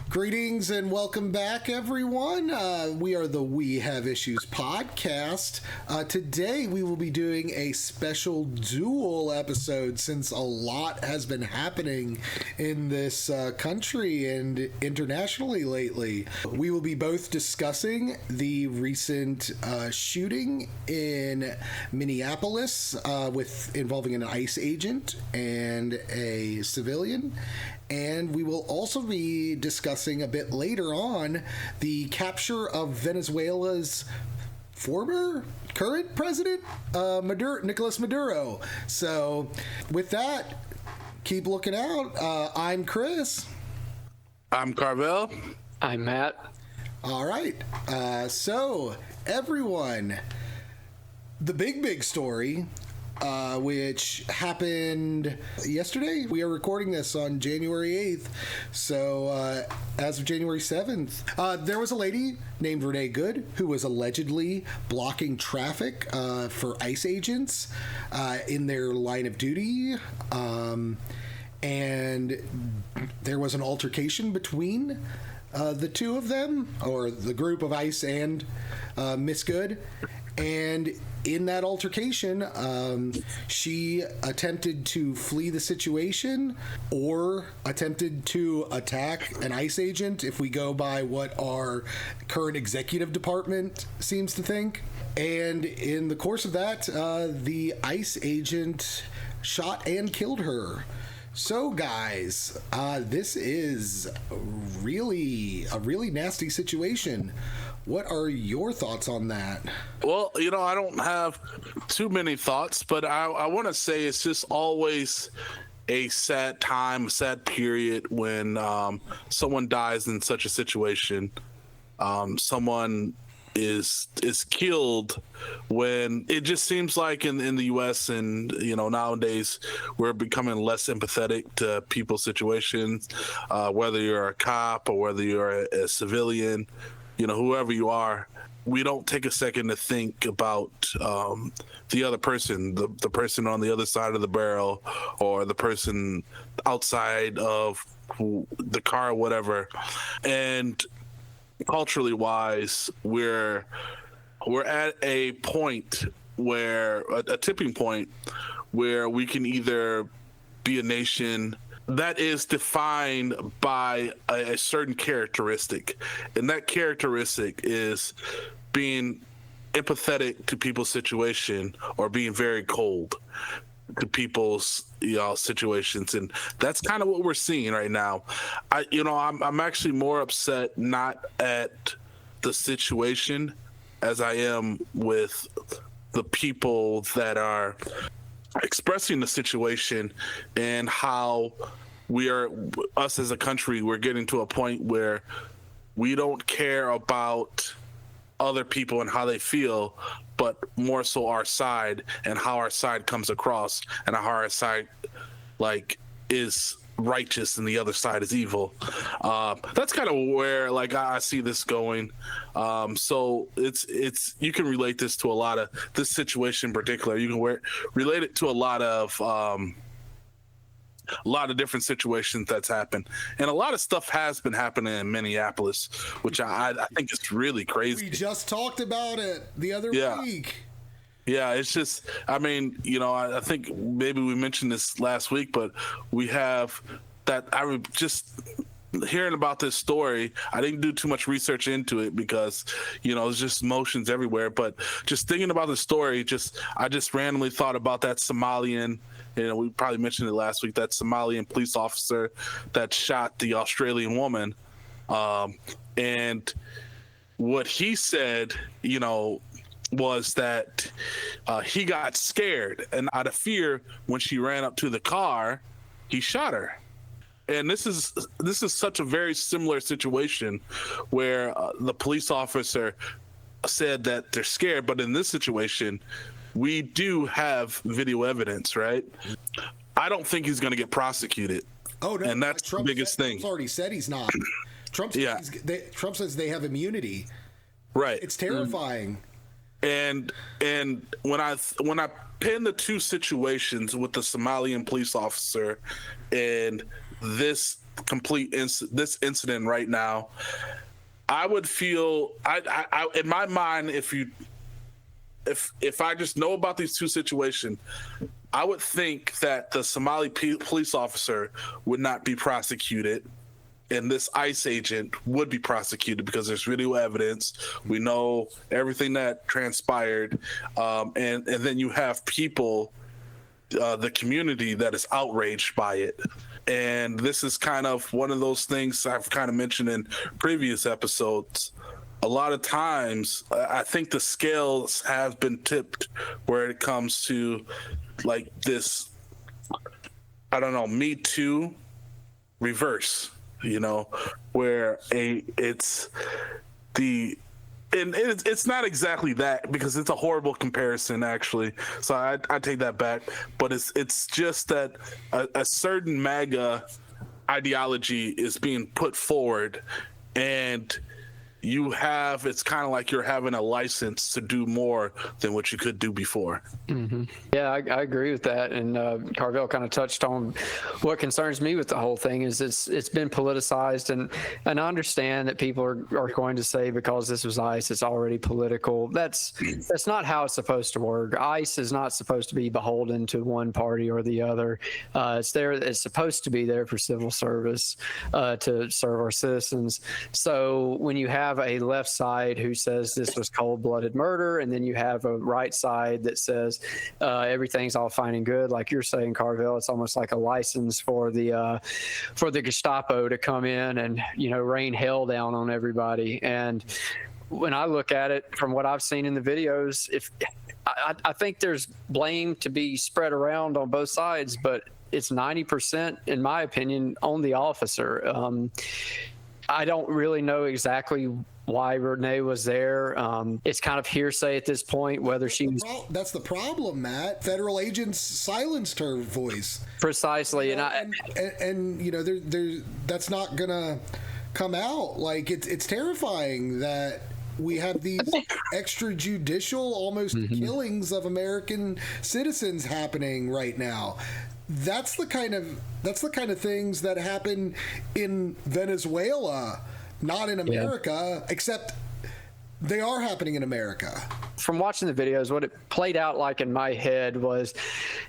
Greetings and welcome back, everyone. We are the We Have Issues podcast. Today we will be doing a special dual episode since a lot has been happening in this country and internationally lately. We will be both discussing the recent shooting in Minneapolis involving an ICE agent and a civilian. And we will also be discussing a bit later on the capture of Venezuela's current president, Nicolás Maduro. So with that, keep looking out. I'm Chris. I'm Carvell. I'm Matt. All right. So everyone, the big story, which happened yesterday. We are recording this on January 8th. So as of January 7th, there was a lady named Renee Good who was allegedly blocking traffic for ICE agents in their line of duty. And there was an altercation between the two of them, or the group of ICE and Miss Good. And in that altercation, she attempted to flee the situation or attempted to attack an ICE agent, if we go by what our current executive department seems to think. And in the course of that, the ICE agent shot and killed her. So, guys, this is really a really nasty situation. What are your thoughts on that? Well, I don't have too many thoughts, but I want to say it's just always a sad time, a sad period when someone dies in such a situation. Someone is killed when it just seems like in the U.S. and nowadays we're becoming less empathetic to people's situations, whether you're a cop or whether you're a civilian. Whoever you are, we don't take a second to think about the other person, the person on the other side of the barrel, or the person outside of the car or whatever. And culturally wise, we're at a point where a tipping point where we can either be a nation that is defined by a certain characteristic, and that characteristic is being empathetic to people's situation or being very cold to people's situations. And that's kind of what we're seeing right now. I'm actually more upset not at the situation as I am with the people that are expressing the situation, and how us as a country, we're getting to a point where we don't care about other people and how they feel, but more so our side and how our side comes across, and how our side is righteous and the other side is evil. That's kind of where I see this going. So it's you can relate this to a lot of this situation in particular. You can relate it to a lot of different situations that's happened, and a lot of stuff has been happening in Minneapolis, which I think is really crazy. We just talked about it the other week. Yeah, it's just, I think maybe we mentioned this last week, but we have that. I was just hearing about this story. I didn't do too much research into it because, it's just emotions everywhere. But just thinking about the story, I just randomly thought about that Somalian, we probably mentioned it last week, that Somalian police officer that shot the Australian woman. And what he said, was that he got scared, and out of fear, when she ran up to the car, he shot her. And this is such a very similar situation where the police officer said that they're scared, but in this situation, we do have video evidence, right? I don't think he's going to get prosecuted. Oh no, and that's the biggest thing. Trump's already said he's not. Trump says they have immunity. Right. It's terrifying. And when I pin the two situations with the Somalian police officer and this this incident right now, I would feel I in my mind, if I just know about these two situations, I would think that the Somali police officer would not be prosecuted, and this ICE agent would be prosecuted because there's video evidence. We know everything that transpired, and then you have people, the community that is outraged by it. And this is kind of one of those things I've kind of mentioned in previous episodes. A lot of times, I think the scales have been tipped where it comes to like this, I don't know, Me Too reverse, where it's not exactly that, because it's a horrible comparison actually. So I take that back, but it's just that a certain MAGA ideology is being put forward, and it's kind of like you're having a license to do more than what you could do before. Mm-hmm. Yeah, I agree with that. And Carvell kind of touched on what concerns me with the whole thing is it's been politicized, and I understand that people are going to say because this was ICE, it's already political. That's not how it's supposed to work. ICE is not supposed to be beholden to one party or the other. It's supposed to be there for civil service, to serve our citizens. So when you have a left side who says this was cold-blooded murder, and then you have a right side that says everything's all fine and good, like you're saying, Carvell, it's almost like a license for the Gestapo to come in and rain hell down on everybody. And when I look at it from what I've seen in the videos, I think there's blame to be spread around on both sides, but it's 90%, in my opinion, on the officer. I don't really know exactly why Renee was there. It's kind of hearsay at this point, whether she was... That's the problem, Matt. Federal agents silenced her voice. Precisely. That's not going to come out. Like, it's terrifying that we have these extrajudicial, almost killings of American citizens happening right now. That's the kind of things that happen in Venezuela, not in America, except they are happening in America. From watching the videos, what it played out like in my head was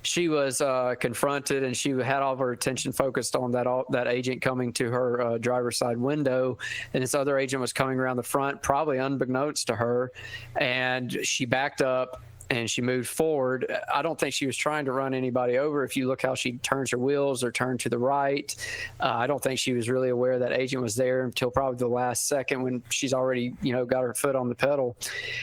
she was confronted, and she had all of her attention focused on that agent coming to her driver's side window, and this other agent was coming around the front, probably unbeknownst to her, and she backed up and she moved forward. I don't think she was trying to run anybody over. If you look how she turns her wheels or turned to the right, I don't think she was really aware that agent was there until probably the last second when she's already, got her foot on the pedal.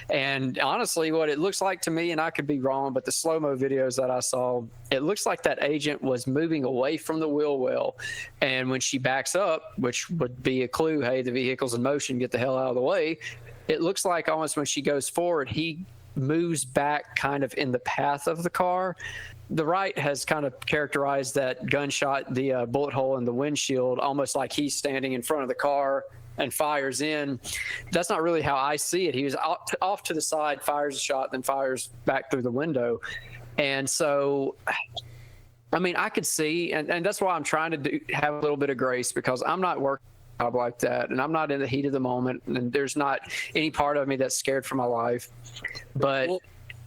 And honestly, what it looks like to me, and I could be wrong, but the slow-mo videos that I saw, it looks like that agent was moving away from the wheel well. And when she backs up, which would be a clue, hey, the vehicle's in motion, get the hell out of the way. It looks like almost when she goes forward, he moves back kind of in the path of the car. The right has kind of characterized that gunshot, the bullet hole in the windshield, almost like he's standing in front of the car and fires in. That's not really how I see it. He was off to the side, fires a shot, then fires back through the window. And so, I mean, I could see, and that's why I'm trying to have a little bit of grace, because I'm not working job like that, and I'm not in the heat of the moment, and there's not any part of me that's scared for my life. But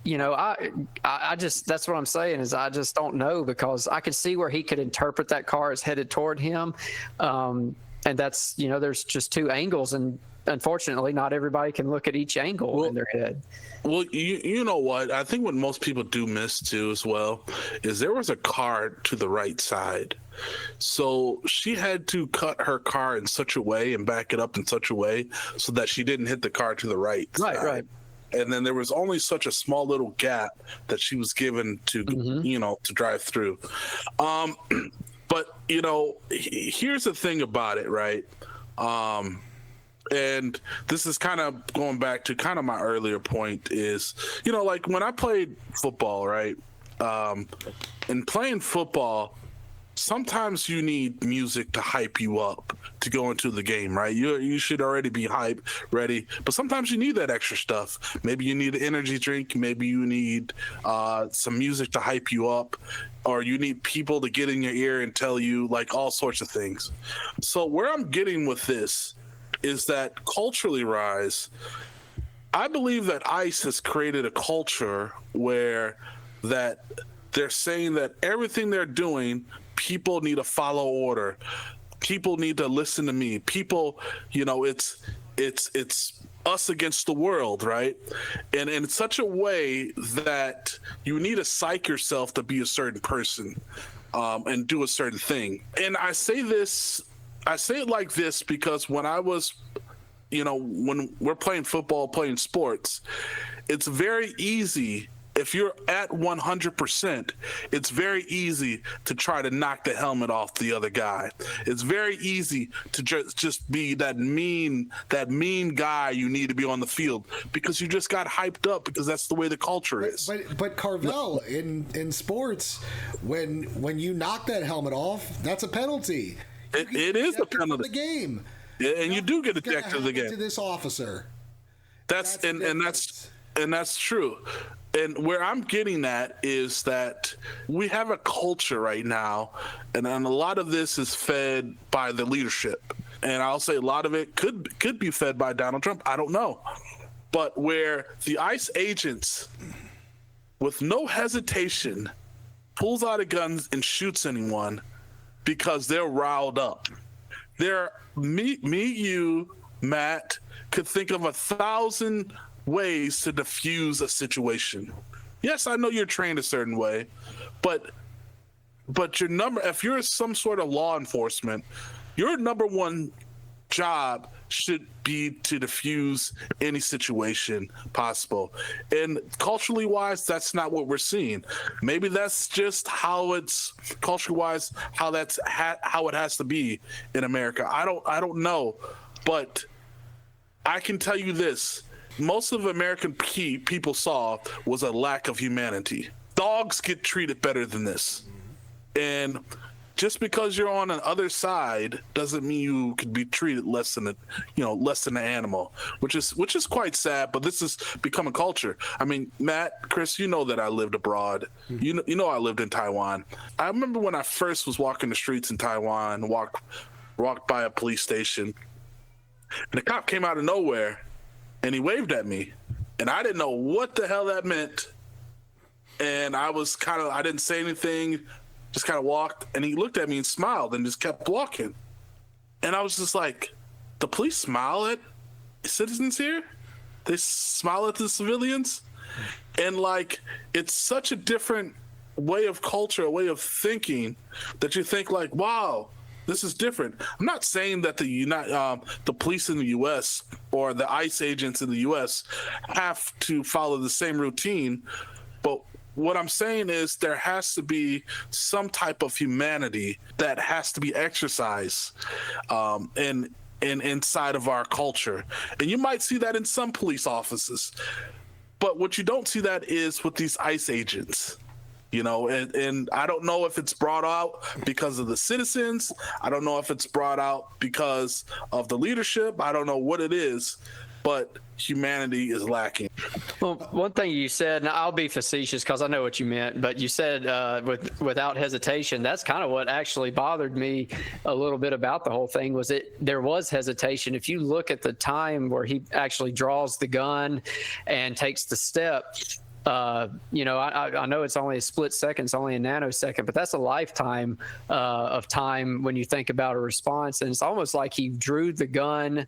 I just, that's what I'm saying, is I just don't know, because I could see where he could interpret that car as headed toward him, and that's, there's just two angles, and unfortunately not everybody can look at each angle in their head. Well, you know what? I think what most people do miss too as well is there was a car to the right side. So she had to cut her car in such a way and back it up in such a way so that she didn't hit the car to the right side. Right. And then there was only such a small little gap that she was given to, to drive through. But, here's the thing about it, right? And this is kind of going back to kind of my earlier point is, like when I played football, right? And playing football, sometimes you need music to hype you up to go into the game, right? You should already be hyped, ready, but sometimes you need that extra stuff. Maybe you need an energy drink, maybe you need some music to hype you up, or you need people to get in your ear and tell you like all sorts of things. So where I'm getting with this is that culturally, Rise, I believe that ICE has created a culture where that they're saying that everything they're doing, people need to follow order. People need to listen to me. People, it's us against the world, right? And in such a way that you need to psych yourself to be a certain person and do a certain thing. And I say it like this because when I was, when we're playing football, playing sports, it's very easy. If you're at 100%, it's very easy to try to knock the helmet off the other guy. It's very easy to just be that mean guy you need to be on the field because you just got hyped up because that's the way the culture is. But Carvell, in sports, when you knock that helmet off, that's a penalty. It is a penalty. The game. Yeah, and you do get ejected of the game. To this officer. That's true. And where I'm getting at is that we have a culture right now, and a lot of this is fed by the leadership. And I'll say a lot of it could be fed by Donald Trump. I don't know. But where the ICE agents, with no hesitation, pulls out a gun and shoots anyone because they're riled up. You, Matt, could think of 1,000 ways to diffuse a situation. Yes, I know you're trained a certain way, but if you're some sort of law enforcement, your number one job should be to diffuse any situation possible. And culturally wise, that's not what we're seeing. Maybe that's just how it's culturally wise, how it has to be in America. I don't know, but I can tell you this. Most of American people saw was a lack of humanity. Dogs get treated better than this. And just because you're on the other side doesn't mean you could be treated less than an animal, which is quite sad, but this has become a culture. I mean, Matt, Chris, you know that I lived abroad. You know I lived in Taiwan. I remember when I first was walking the streets in Taiwan, walked by a police station, and the cop came out of nowhere and he waved at me, and I didn't know what the hell that meant. And I didn't say anything, just kind of walked, and he looked at me and smiled and just kept walking. And I was just like, the police smile at citizens here? They smile at the civilians? And like, it's such a different way of culture, a way of thinking that you think like, wow, this is different. I'm not saying that the police in the U.S. or the ICE agents in the U.S. have to follow the same routine, but what I'm saying is there has to be some type of humanity that has to be exercised inside of our culture. And you might see that in some police offices, but what you don't see that is with these ICE agents. And I don't know if it's brought out because of the citizens. I don't know if it's brought out because of the leadership. I don't know what it is, but humanity is lacking. Well, one thing you said, and I'll be facetious because I know what you meant, but you said without hesitation. That's kind of what actually bothered me a little bit about the whole thing was there was hesitation. If you look at the time where he actually draws the gun and takes the step, I know it's only a split second, it's only a nanosecond, but that's a lifetime of time when you think about a response. And it's almost like he drew the gun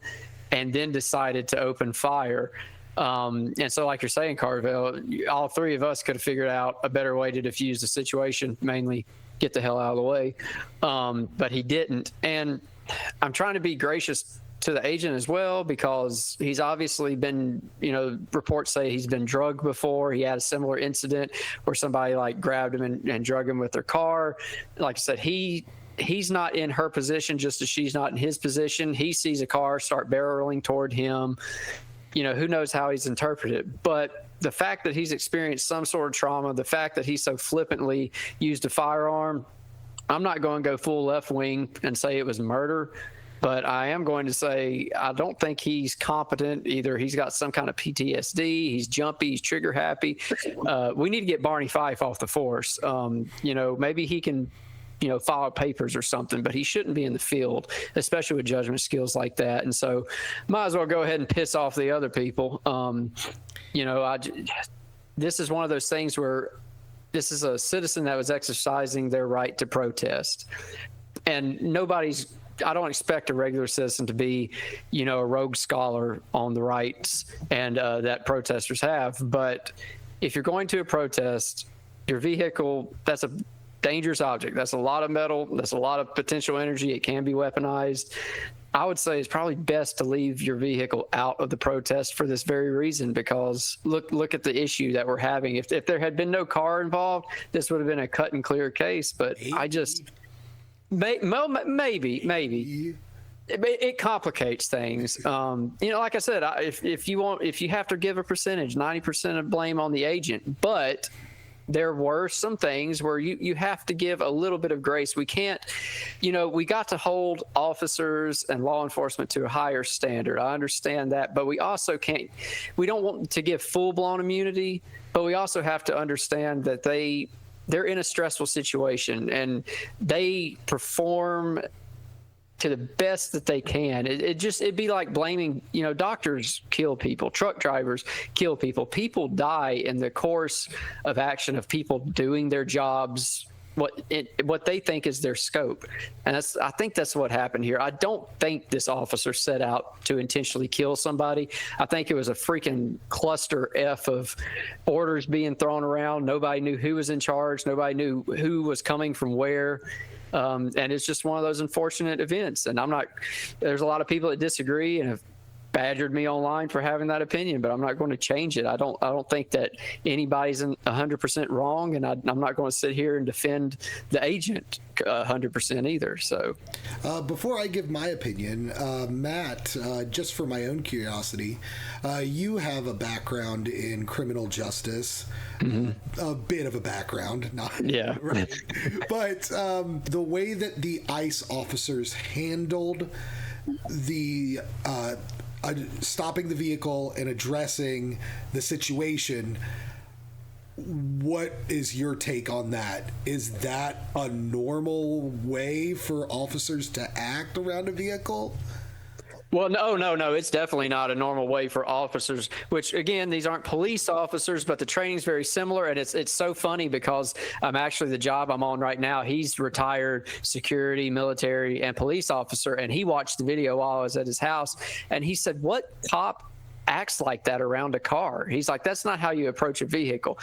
and then decided to open fire. And so like you're saying, Carvell, all three of us could have figured out a better way to diffuse the situation, mainly get the hell out of the way. But he didn't. And I'm trying to be gracious to the agent as well, because he's obviously been, reports say he's been drugged before. He had a similar incident where somebody like grabbed him and drug him with their car. Like I said, he's not in her position, just as she's not in his position. He sees a car start barreling toward him. Who knows how he's interpreted. But the fact that he's experienced some sort of trauma, the fact that he so flippantly used a firearm, I'm not going to go full left wing and say it was murder, but I am going to say I don't think he's competent. Either he's got some kind of PTSD, he's jumpy, he's trigger happy. We need to get Barney Fife off the force. Maybe he can, file papers or something, but he shouldn't be in the field, especially with judgment skills like that. And so might as well go ahead and piss off the other people. This is one of those things where this is a citizen that was exercising their right to protest. And I don't expect a regular citizen to be, a rogue scholar on the rights and that protesters have. But if you're going to a protest, your vehicle, that's a dangerous object. That's a lot of metal. That's a lot of potential energy. It can be weaponized. I would say it's probably best to leave your vehicle out of the protest for this very reason, because look at the issue that we're having. If there had been no car involved, this would have been a cut and clear case. But I just maybe it complicates things. Like I said, if you have to give a percentage, 90% of blame on the agent, but there were some things where you have to give a little bit of grace. We can't, we got to hold officers and law enforcement to a higher standard. I understand that, but we also we don't want to give full-blown immunity, but we also have to understand that they're in a stressful situation and they perform to the best that they can. It'd be like blaming, doctors kill people, truck drivers kill people. People die in the course of action of people doing their jobs, what they think is their scope. And I think that's what happened here. I don't think this officer set out to intentionally kill somebody. I think it was a freaking cluster F of orders being thrown around. Nobody knew who was in charge. Nobody knew who was coming from where. And it's just one of those unfortunate events. And there's a lot of people that disagree and have badgered me online for having that opinion, but I'm not going to change it. I don't think that anybody's 100% wrong, and I'm not going to sit here and defend the agent 100% either. So, before I give my opinion, Matt, just for my own curiosity, you have a background in criminal justice, a bit of a background, not yeah, right, but the way that the ICE officers handled the stopping the vehicle and addressing the situation, what is your take on that? Is that a normal way for officers to act around a vehicle? Well, no. It's definitely not a normal way for officers, which, again, these aren't police officers, but the training's very similar. And it's so funny because actually the job I'm on right now, he's retired security, military, and police officer. And he watched the video while I was at his house. And he said, what cop acts like that around a car? He's like, that's not how you approach a vehicle.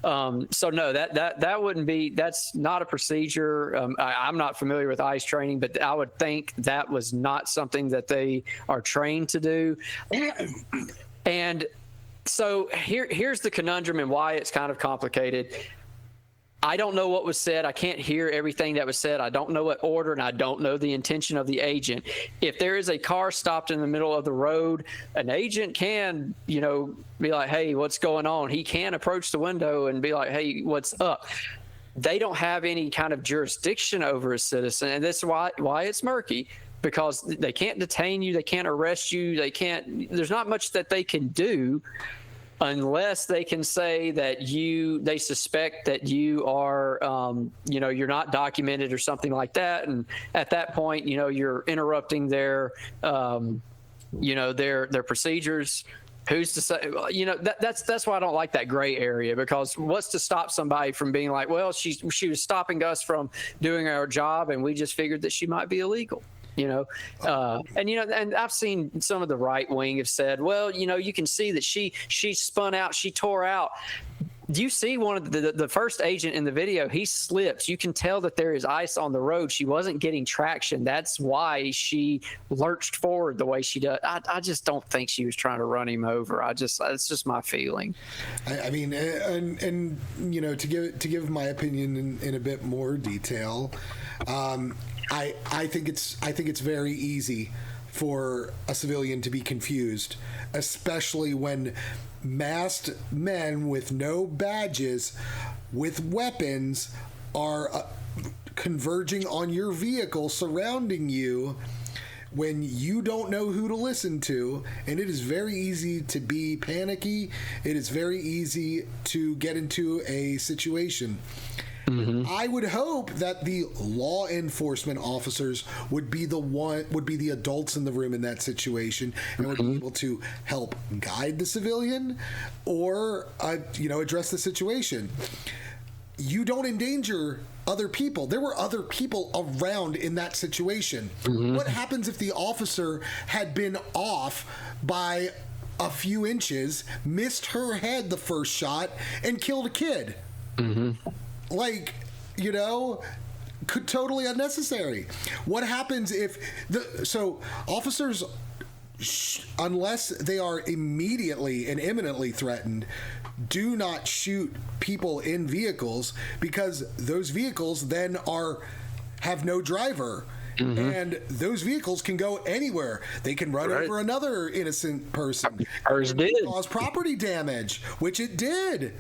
So no, that wouldn't be, that's not a procedure. I'm not familiar with ICE training, but I would think that was not something that they are trained to do. And so here's the conundrum and why it's kind of complicated. I don't know what was said. I can't hear everything that was said. I don't know what order, and I don't know the intention of the agent. If there is a car stopped in the middle of the road, an agent can, be like, hey, what's going on? He can approach the window and be like, hey, what's up? They don't have any kind of jurisdiction over a citizen, and that's why it's murky, because they can't detain you. They can't arrest you. There's not much that they can do unless they can say that they suspect that you are, you're not documented or something like that. And at that point, you're interrupting their procedures. Who's to say, that's why I don't like that gray area, because what's to stop somebody from being like, well, she was stopping us from doing our job and we just figured that she might be illegal. And I've seen some of the right wing have said, well, you can see that she spun out, she tore out. Do you see one of the first agent in the video? He slips. You can tell that there is ice on the road. She wasn't getting traction. That's why she lurched forward the way she does. I just don't think she was trying to run him over. It's just my feeling. I mean, and to give my opinion in a bit more detail, I think it's very easy for a civilian to be confused, especially when masked men with no badges with weapons are converging on your vehicle, surrounding you, when you don't know who to listen to, and it is very easy to be panicky. It is very easy to get into a situation. I would hope that the law enforcement officers would be the adults in the room in that situation, and would be able to help guide the civilian or address the situation. You don't endanger other people. There were other people around in that situation. What happens if the officer had been off by a few inches, missed her head the first shot, and killed a kid? Totally unnecessary. What happens if officers, unless they are immediately and imminently threatened, do not shoot people in vehicles, because those vehicles then have no driver. And those vehicles can go anywhere. They can run over another innocent person. Ours did. Cause property damage, which it did.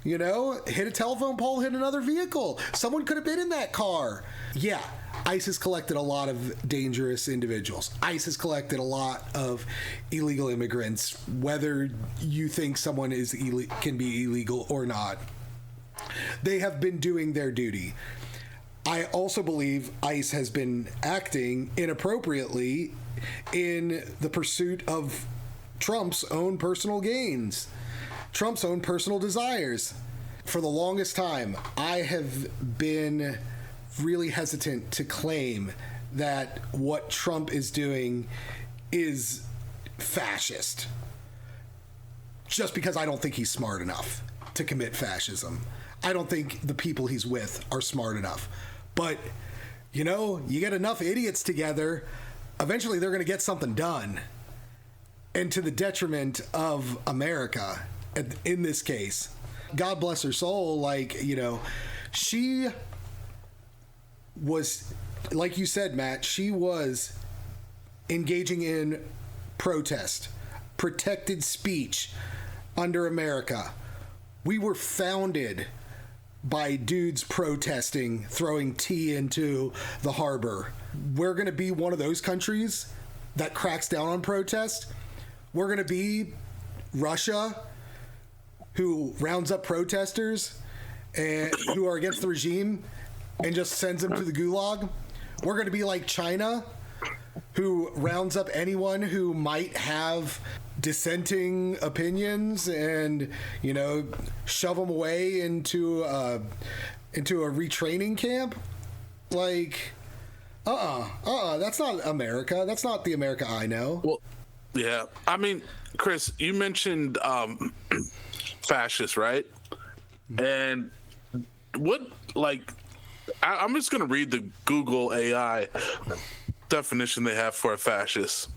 Hit a telephone pole, hit another vehicle. Someone could have been in that car. Yeah, ICE has collected a lot of dangerous individuals. ICE has collected a lot of illegal immigrants, whether you think someone can be illegal or not. They have been doing their duty. I also believe ICE has been acting inappropriately in the pursuit of Trump's own personal gains, Trump's own personal desires. For the longest time, I have been really hesitant to claim that what Trump is doing is fascist, just because I don't think he's smart enough to commit fascism. I don't think the people he's with are smart enough. But, you get enough idiots together, eventually they're going to get something done. And to the detriment of America, in this case. God bless her soul, she was, like you said, Matt, she was engaging in protest, protected speech under America. We were founded by dudes protesting, throwing tea into the harbor. We're going to be one of those countries that cracks down on protest. We're going to be Russia, who rounds up protesters and who are against the regime and just sends them to the gulag. We're going to be like China, who rounds up anyone who might have dissenting opinions and, shove them away into a retraining camp. That's not America. That's not the America I know. Well, yeah. I mean, Chris, you mentioned fascist, right? And I'm just going to read the Google AI definition they have for a fascist.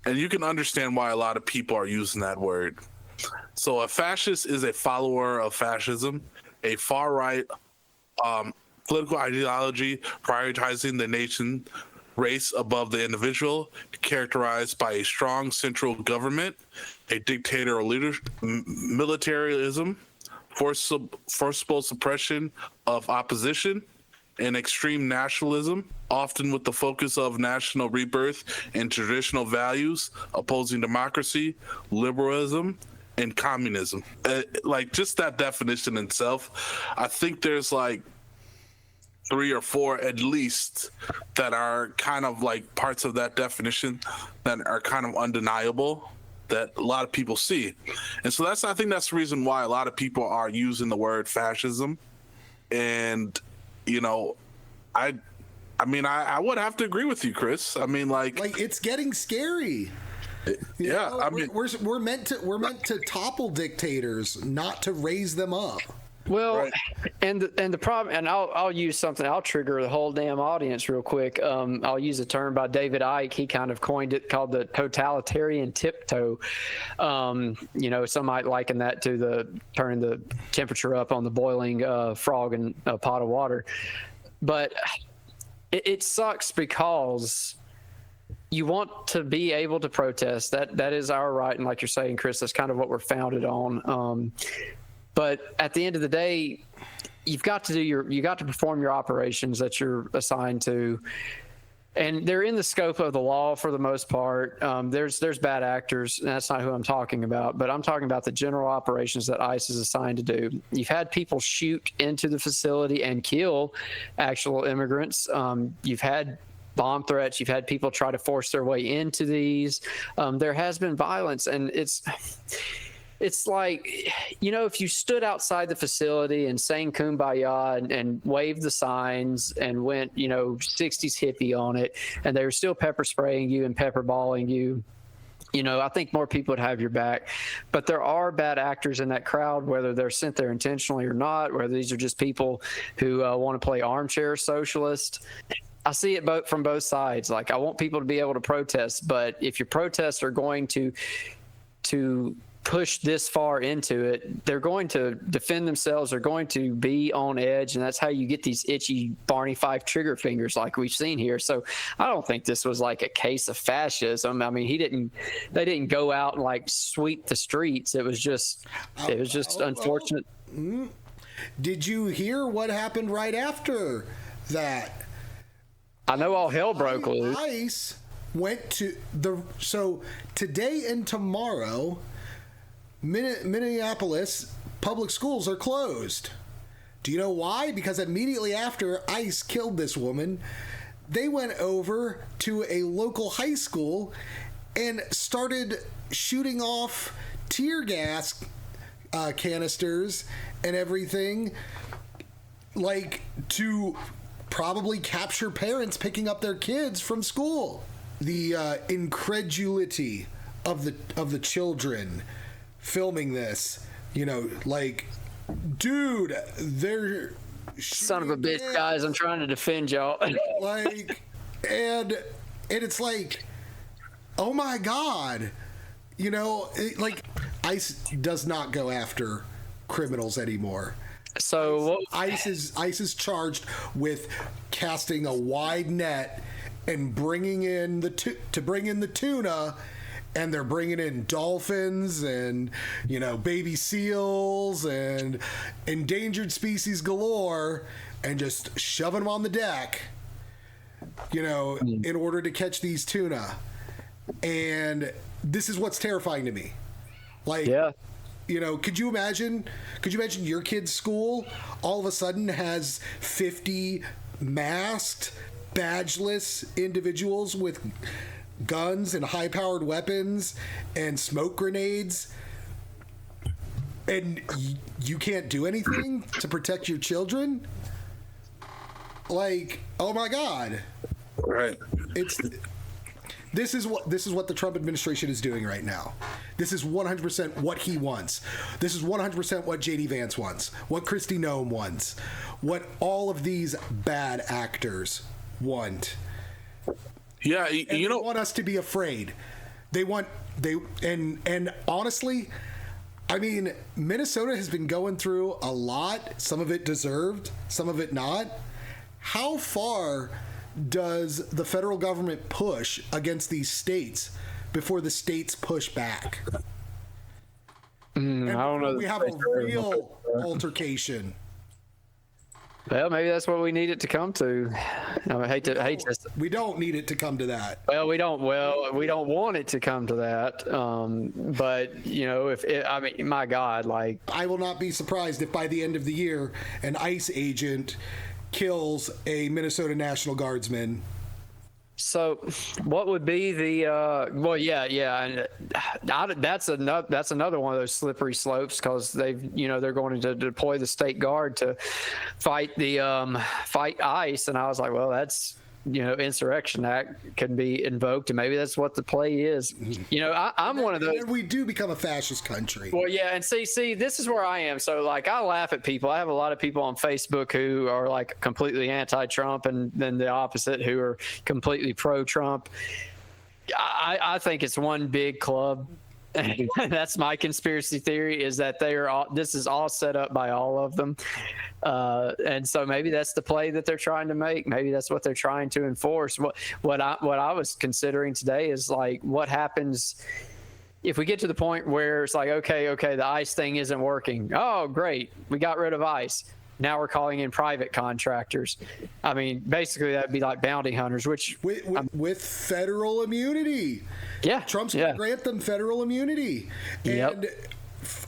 And you can understand why a lot of people are using that word. So a fascist is a follower of fascism, a far-right political ideology prioritizing the nation, race above the individual, characterized by a strong central government, a dictator or militarism, forcible suppression of opposition, and extreme nationalism, often with the focus of national rebirth and traditional values, opposing democracy, liberalism, and communism. Just that definition itself, I think there's 3 or 4 at least that are kind of parts of that definition that are kind of undeniable that a lot of people see. And so I think that's the reason why a lot of people are using the word fascism. And, I would have to agree with you, Chris. I mean, it's getting scary. We're meant to topple dictators, not to raise them up. Well, right. and the problem, and I'll use something. I'll trigger the whole damn audience real quick. I'll use a term by David Icke. He kind of coined it, called the totalitarian tiptoe. Some might liken that to the turning the temperature up on the boiling frog in a pot of water. But it sucks because you want to be able to protest. That is our right, and like you're saying, Chris, that's kind of what we're founded on. But at the end of the day, you've got to perform your operations that you're assigned to. And they're in the scope of the law for the most part. There's bad actors, and that's not who I'm talking about, but I'm talking about the general operations that ICE is assigned to do. You've had people shoot into the facility and kill actual immigrants. You've had bomb threats. You've had people try to force their way into these. There has been violence, and it's like, if you stood outside the facility and sang Kumbaya and waved the signs and went, 60s hippie on it, and they were still pepper spraying you and pepper balling you, I think more people would have your back. But there are bad actors in that crowd, whether they're sent there intentionally or not, whether these are just people who want to play armchair socialist. I see it from both sides. Like, I want people to be able to protest, but if your protests are going to push this far into it, they're going to defend themselves. They're going to be on edge, and that's how you get these itchy Barney Fife trigger fingers like we've seen here. So I don't think this was like a case of fascism. I mean, they didn't go out and like sweep the streets. It was just unfortunate. Did you hear what happened right after that? I know all hell broke loose. ICE went to so today and tomorrow, Minneapolis public schools are closed. Do you know why? Because immediately after ICE killed this woman, they went over to a local high school and started shooting off tear gas canisters and everything, like to probably capture parents picking up their kids from school. The incredulity of the children filming this, like, dude, they're son of a bitch, guys, I'm trying to defend y'all. Like, and it's like, oh my God, like, ICE does not go after criminals anymore. So ICE is charged with casting a wide net and bringing in the tuna, and they're bringing in dolphins and baby seals and endangered species galore, and just shoving them on the deck, in order to catch these tuna. And this is what's terrifying to me. Like, yeah. Could you imagine your kid's school all of a sudden has 50 masked, badgeless individuals with guns and high-powered weapons and smoke grenades, and you can't do anything to protect your children? Like, oh my God. Right. This is what the Trump administration is doing right now. This is 100% what he wants. This is 100% what JD Vance wants, what Kristi Noem wants, what all of these bad actors want. Yeah, they want us to be afraid. And honestly, I mean, Minnesota has been going through a lot. Some of it deserved, some of it not. How far does the federal government push against these states before the states push back? I don't know. We have a real altercation. Well, maybe that's what we need it to come to. I hate to. We don't need it to come to that. Well, we don't want it to come to that. But my God, like, I will not be surprised if by the end of the year an ICE agent kills a Minnesota National Guardsman. So, what would be the? And that's another one of those slippery slopes, because they're going to deploy the state guard to fight ICE, and I was like, well, that's Insurrection Act can be invoked, and maybe that's what the play is. I'm one of those. And we do become a fascist country. Well, yeah, and see, this is where I am. So, like, I laugh at people. I have a lot of people on Facebook who are like completely anti-Trump, and then the opposite, who are completely pro-Trump. I think it's one big club. That's my conspiracy theory, is that this is all set up by all of them. And so maybe that's the play that they're trying to make. Maybe that's what they're trying to enforce. What I was considering today is, like, what happens if we get to the point where it's like, okay, the ICE thing isn't working. Oh, great, we got rid of ICE. now we're calling in private contractors. I mean, basically that'd be like bounty hunters, which with federal immunity. Yeah, Trump's going to grant them federal immunity. And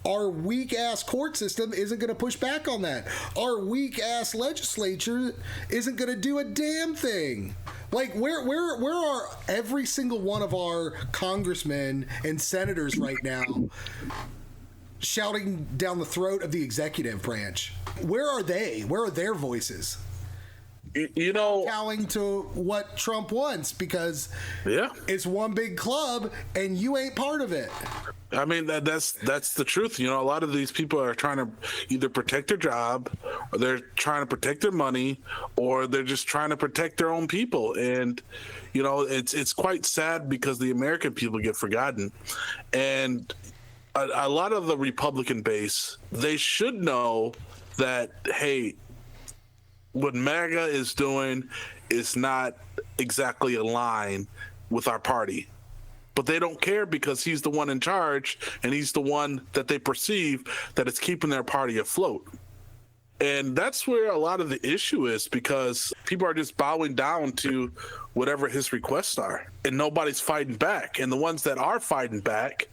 our weak-ass court system isn't going to push back on that. Our weak-ass legislature isn't going to do a damn thing. Like, where are every single one of our congressmen and senators right now shouting down the throat of the executive branch? Where are they? Where are their voices? You know, Cowing to what Trump wants, because it's one big club and you ain't part of it. I mean, that's the truth. You know, a lot of these people are trying to either protect their job, or they're trying to protect their money, or they're just trying to protect their own people. And, you know, it's quite sad because the American people get forgotten. And a lot of the Republican base, they should know that, hey, what MAGA is doing is not exactly aligned with our party. But they don't care because he's the one in charge, and he's the one that they perceive that is keeping their party afloat. And that's where a lot of the issue is, because people are just bowing down to whatever his requests are, and nobody's fighting back. And the ones that are fighting back,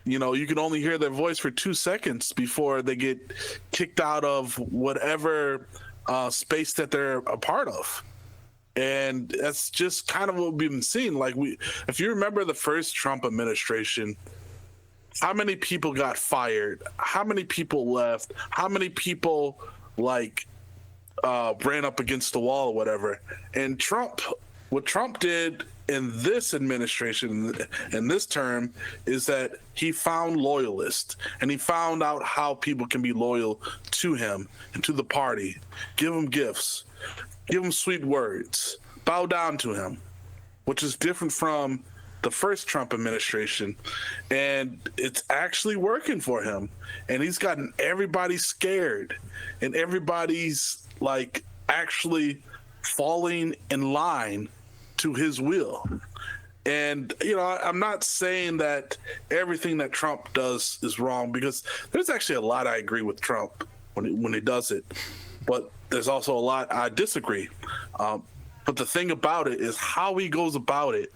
you know, you can only hear their voice for 2 seconds before they get kicked out of whatever space that they're a part of. And that's just kind of what we've been seeing. Like, if you remember the first Trump administration, how many people got fired? How many people left? How many people ran up against the wall or whatever? And what Trump did in this administration, in this term, is that he found loyalists, and he found out how people can be loyal to him and to the party. Give him gifts, give him sweet words, bow down to him, which is different from the first Trump administration. And it's actually working for him. And he's gotten everybody scared, and everybody's actually falling in line to his will. And, you know, I'm not saying that everything that Trump does is wrong, because there's actually a lot I agree with Trump when he does it. But there's also a lot I disagree. But the thing about it is how he goes about it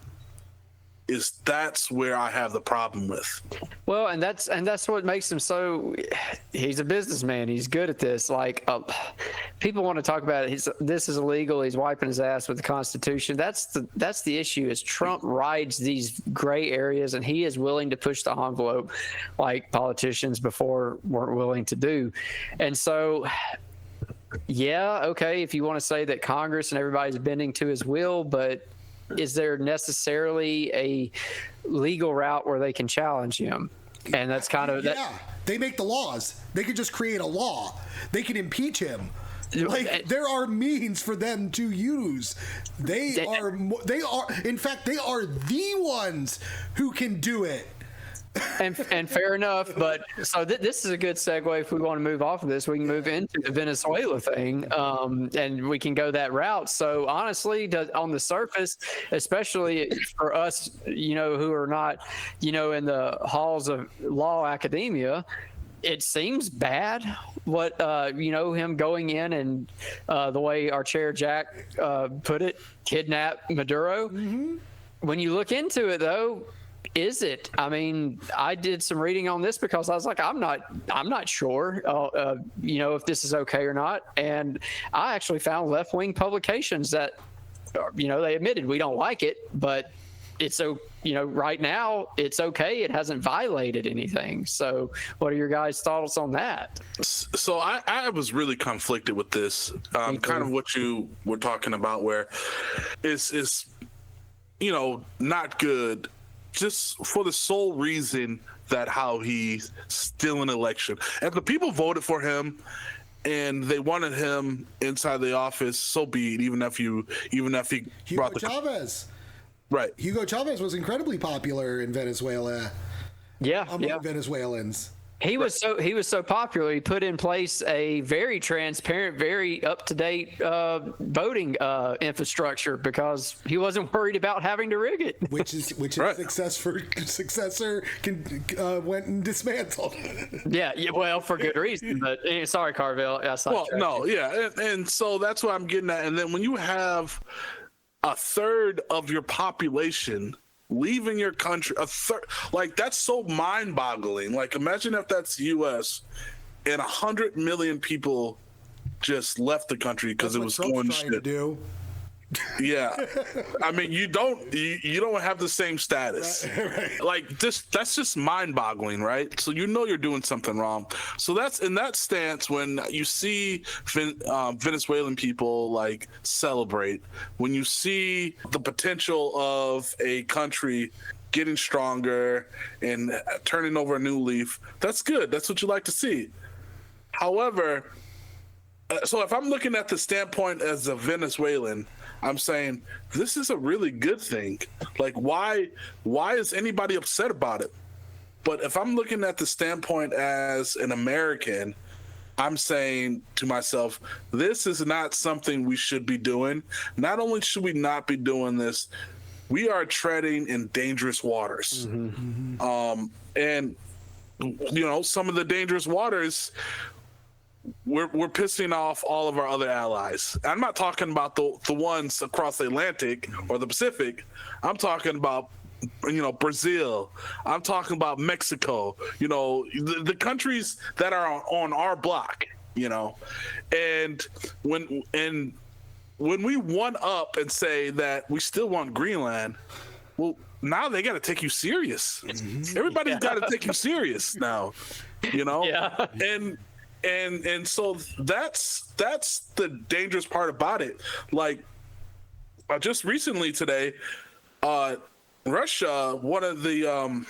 that's where I have the problem with. Well, and that's what makes him so. He's a businessman. He's good at this. People want to talk about it. This is illegal. He's wiping his ass with the Constitution. That's the issue. Is Trump rides these gray areas, and he is willing to push the envelope like politicians before weren't willing to do. And so, yeah, okay, if you want to say that Congress and everybody's bending to his will, but is there necessarily a legal route where they can challenge him? And that's kind of they make the laws. They could just create a law. They can impeach him. There are means for them to use. They are in fact, they are the ones who can do it. And fair enough, but so this is a good segue. If we want to move off of this, we can move into the Venezuela thing, and we can go that route. So honestly, on the surface, especially for us, you know, who are not, you know, in the halls of law academia, it seems bad what you know, him going in and the way our chair Jack put it, kidnap Maduro. Mm-hmm. When you look into it, though, is it? I mean, I did some reading on this because I was like, I'm not sure, you know, if this is okay or not. And I actually found left-wing publications that, you know, they admitted we don't like it, but it's so, you know, right now it's okay. It hasn't violated anything. So what are your guys' thoughts on that? So I was really conflicted with this, kind of what you were talking about, where is, you know, not good, just for the sole reason that how he's still an election. If the people voted for him and they wanted him inside the office, so be it. Even if he brought Chavez. Right. Hugo Chavez was incredibly popular in Venezuela. Yeah. Among Venezuelans. He was so popular. He put in place a very transparent, very up to date voting infrastructure because he wasn't worried about having to rig it. Which is Right. successor went and dismantled. Yeah, well, for good reason. But sorry, Carvell. Well, no, yeah, and so that's what I'm getting at. And then when you have a third of your population leaving your country, a third, like that's so mind-boggling. Like, imagine if that's the U.S. and 100 million people just left the country because it was Trump's going trying to shit. do. Yeah, I mean, you don't have the same status. Right. Like that's just mind-boggling, right? So you're doing something wrong. So that's in that stance when you see Venezuelan people like celebrate, when you see the potential of a country getting stronger and turning over a new leaf. That's good. That's what you like to see. However, so if I'm looking at the standpoint as a Venezuelan, I'm saying this is a really good thing. Like, why is anybody upset about it? But if I'm looking at the standpoint as an American, I'm saying to myself, this is not something we should be doing. Not only should we not be doing this, we are treading in dangerous waters. Mm-hmm. And some of the dangerous waters, we're pissing off all of our other allies. I'm not talking about the ones across the Atlantic or the Pacific. I'm talking about Brazil. I'm talking about Mexico. The countries that are on our block. And when we one up and say that we still want Greenland, well, now they got to take you serious. Everybody's got to take you serious now. Yeah. And so that's the dangerous part about it. Like, just recently today, Russia, one of the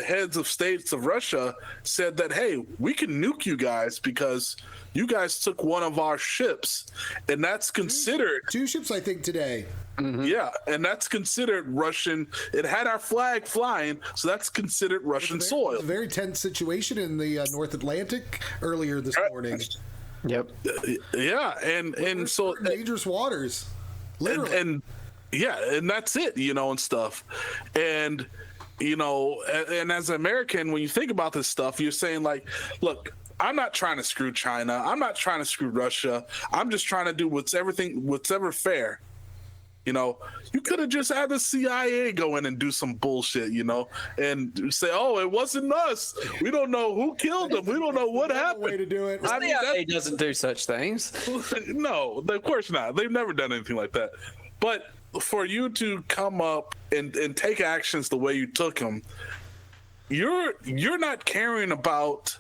heads of states of Russia said that, hey, we can nuke you guys because you guys took one of our ships, and that's considered 2 ships, I think, today. Mm-hmm. Yeah, and that's considered Russian. It had our flag flying, so that's considered Russian soil. It's a very tense situation in the North Atlantic earlier this morning. Yep. Yeah, and so dangerous waters, literally. And that's it, and stuff. And and as an American, when you think about this stuff, you're saying like, look, I'm not trying to screw China. I'm not trying to screw Russia. I'm just trying to do what's ever fair. You could have just had the CIA go in and do some bullshit, and say, "Oh, it wasn't us. We don't know who killed them. We don't know what happened." Way to do it. The CIA doesn't do such things. No, of course not. They've never done anything like that. But for you to come up and take actions the way you took them, you're not caring about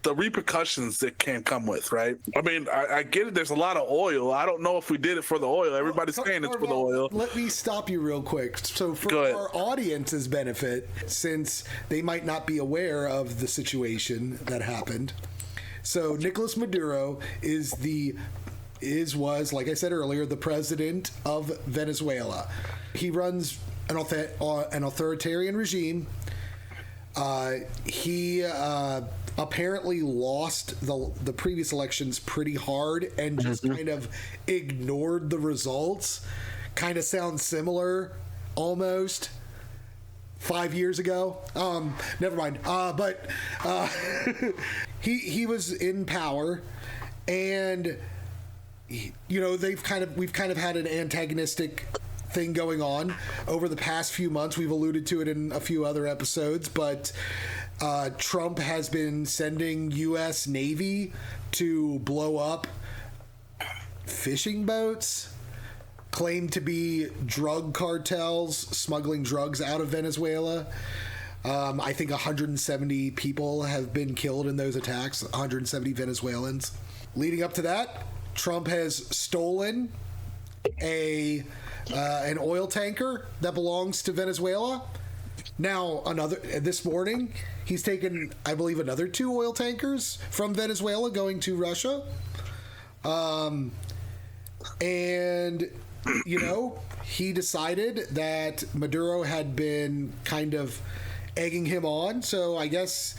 the repercussions that can come with, right? I mean, I get it. There's a lot of oil. I don't know if we did it for the oil. Everybody's saying it's for the oil. Let me stop you real quick. So for our audience's benefit, since they might not be aware of the situation that happened, so Nicolás Maduro was, like I said earlier, the president of Venezuela. He runs an authoritarian regime. He apparently lost the previous elections pretty hard and just kind of ignored the results. Kind of sounds similar, almost, 5 years ago. Never mind. But he was in power, and we've kind of had an antagonistic thing going on over the past few months. We've alluded to it in a few other episodes, but Trump has been sending U.S. Navy to blow up fishing boats claimed to be drug cartels smuggling drugs out of Venezuela. I think 170 people have been killed in those attacks, 170 Venezuelans. Leading up to that, Trump has stolen an oil tanker that belongs to Venezuela. Now, this morning, he's taken, I believe, another 2 oil tankers from Venezuela going to Russia. And, he decided that Maduro had been kind of egging him on. So I guess,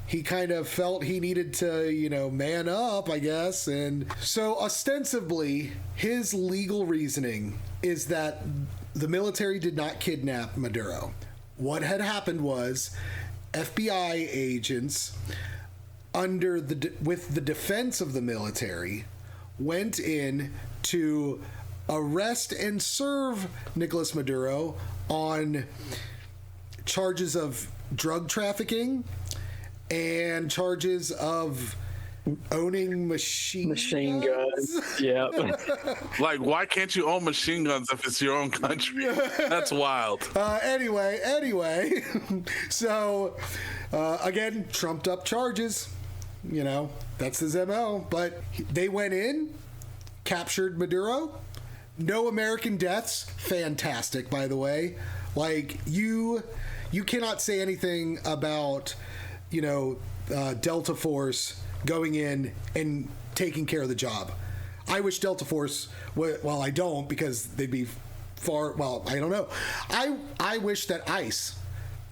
he kind of felt he needed to, man up, I guess. And so ostensibly, his legal reasoning is that the military did not kidnap Maduro. What had happened was FBI agents, with the defense of the military, went in to arrest and serve Nicolás Maduro on charges of drug trafficking and charges of owning machine guns. Yeah. Like, why can't you own machine guns if it's your own country? That's wild. Anyway, so again, trumped up charges. That's his MO. But they went in, captured Maduro. No American deaths. Fantastic, by the way. Like, you cannot say anything about, Delta Force going in and taking care of the job. I wish Delta Force, well, I don't, because they'd be I don't know. I wish that ICE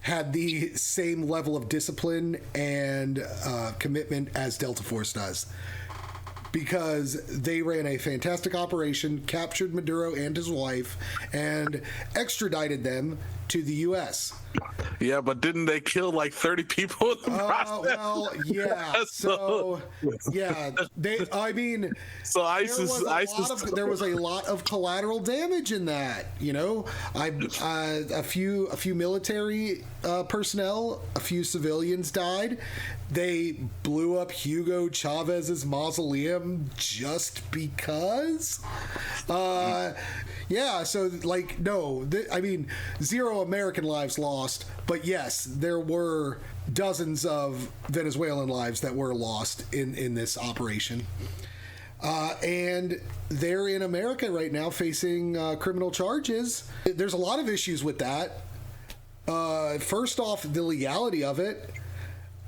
had the same level of discipline and commitment as Delta Force does, because they ran a fantastic operation, captured Maduro and his wife, and extradited them to the U.S. Yeah, but didn't they kill like 30 people in the process? Well, yeah. So, yeah, so there was a lot of collateral damage in that. A few military personnel, a few civilians died. They blew up Hugo Chavez's mausoleum just because. Yeah, so zero American lives lost, but yes, there were dozens of Venezuelan lives that were lost in this operation. And they're in America right now facing criminal charges. There's a lot of issues with that. First off, the legality of it.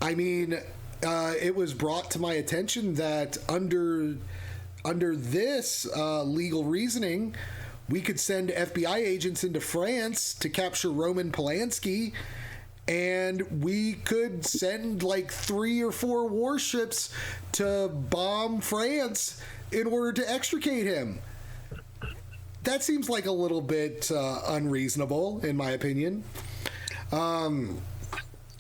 It was brought to my attention that under this legal reasoning, we could send FBI agents into France to capture Roman Polanski, and we could send like 3 or 4 warships to bomb France in order to extricate him. That seems like a little bit unreasonable, in my opinion.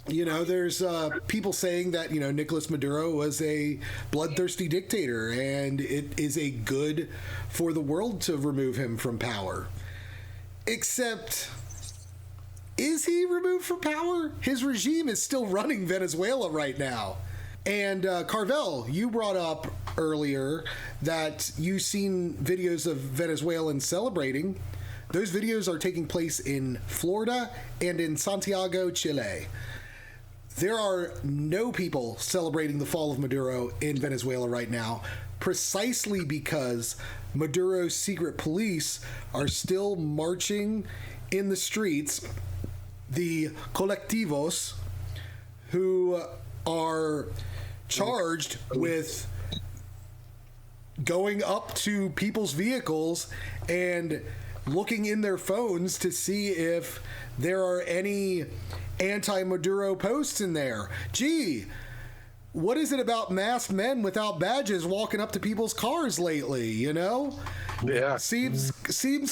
There's people saying that, Nicolás Maduro was a bloodthirsty dictator, and it is a good for the world to remove him from power. Except, is he removed from power? His regime is still running Venezuela right now. And Carvell, you brought up earlier that you've seen videos of Venezuelans celebrating. Those videos are taking place in Florida and in Santiago, Chile. There are no people celebrating the fall of Maduro in Venezuela right now, precisely because Maduro's secret police are still marching in the streets. The colectivos, who are charged with going up to people's vehicles and looking in their phones to see if there are any anti-Maduro posts in there. Gee, what is it about masked men without badges walking up to people's cars lately, Yeah. Seems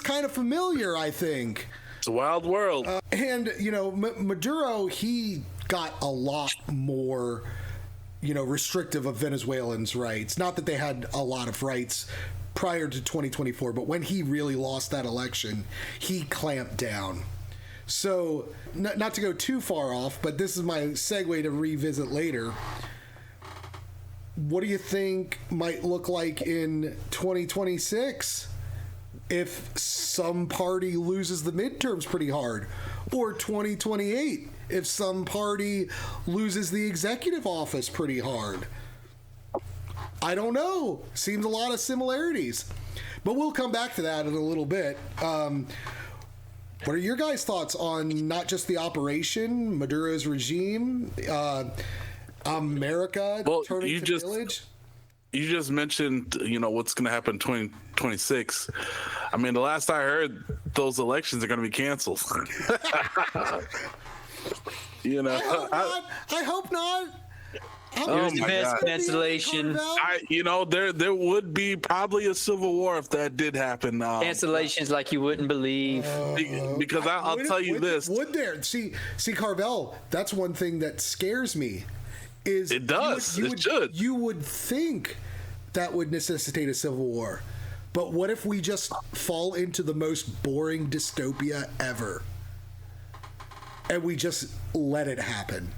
kind of familiar, I think. It's a wild world. Maduro, he got a lot more, restrictive of Venezuelans' rights. Not that they had a lot of rights prior to 2024, but when he really lost that election, he clamped down. So, not to go too far off, but this is my segue to revisit later. What do you think might look like in 2026 if some party loses the midterms pretty hard? Or 2028 if some party loses the executive office pretty hard? I don't know. Seems a lot of similarities. But we'll come back to that in a little bit. What are your guys' thoughts on not just the operation, Maduro's regime, America turning to village? You just mentioned, what's going to happen in 2026. The last I heard, those elections are going to be canceled. You know, I hope not. It was the best cancellation. There would be probably a civil war if that did happen. Cancellations like you wouldn't believe. Because I'll tell you this. Would there? See, Carvell, that's one thing that scares me. Is it does. It should. You would think that would necessitate a civil war. But what if we just fall into the most boring dystopia ever? And we just let it happen?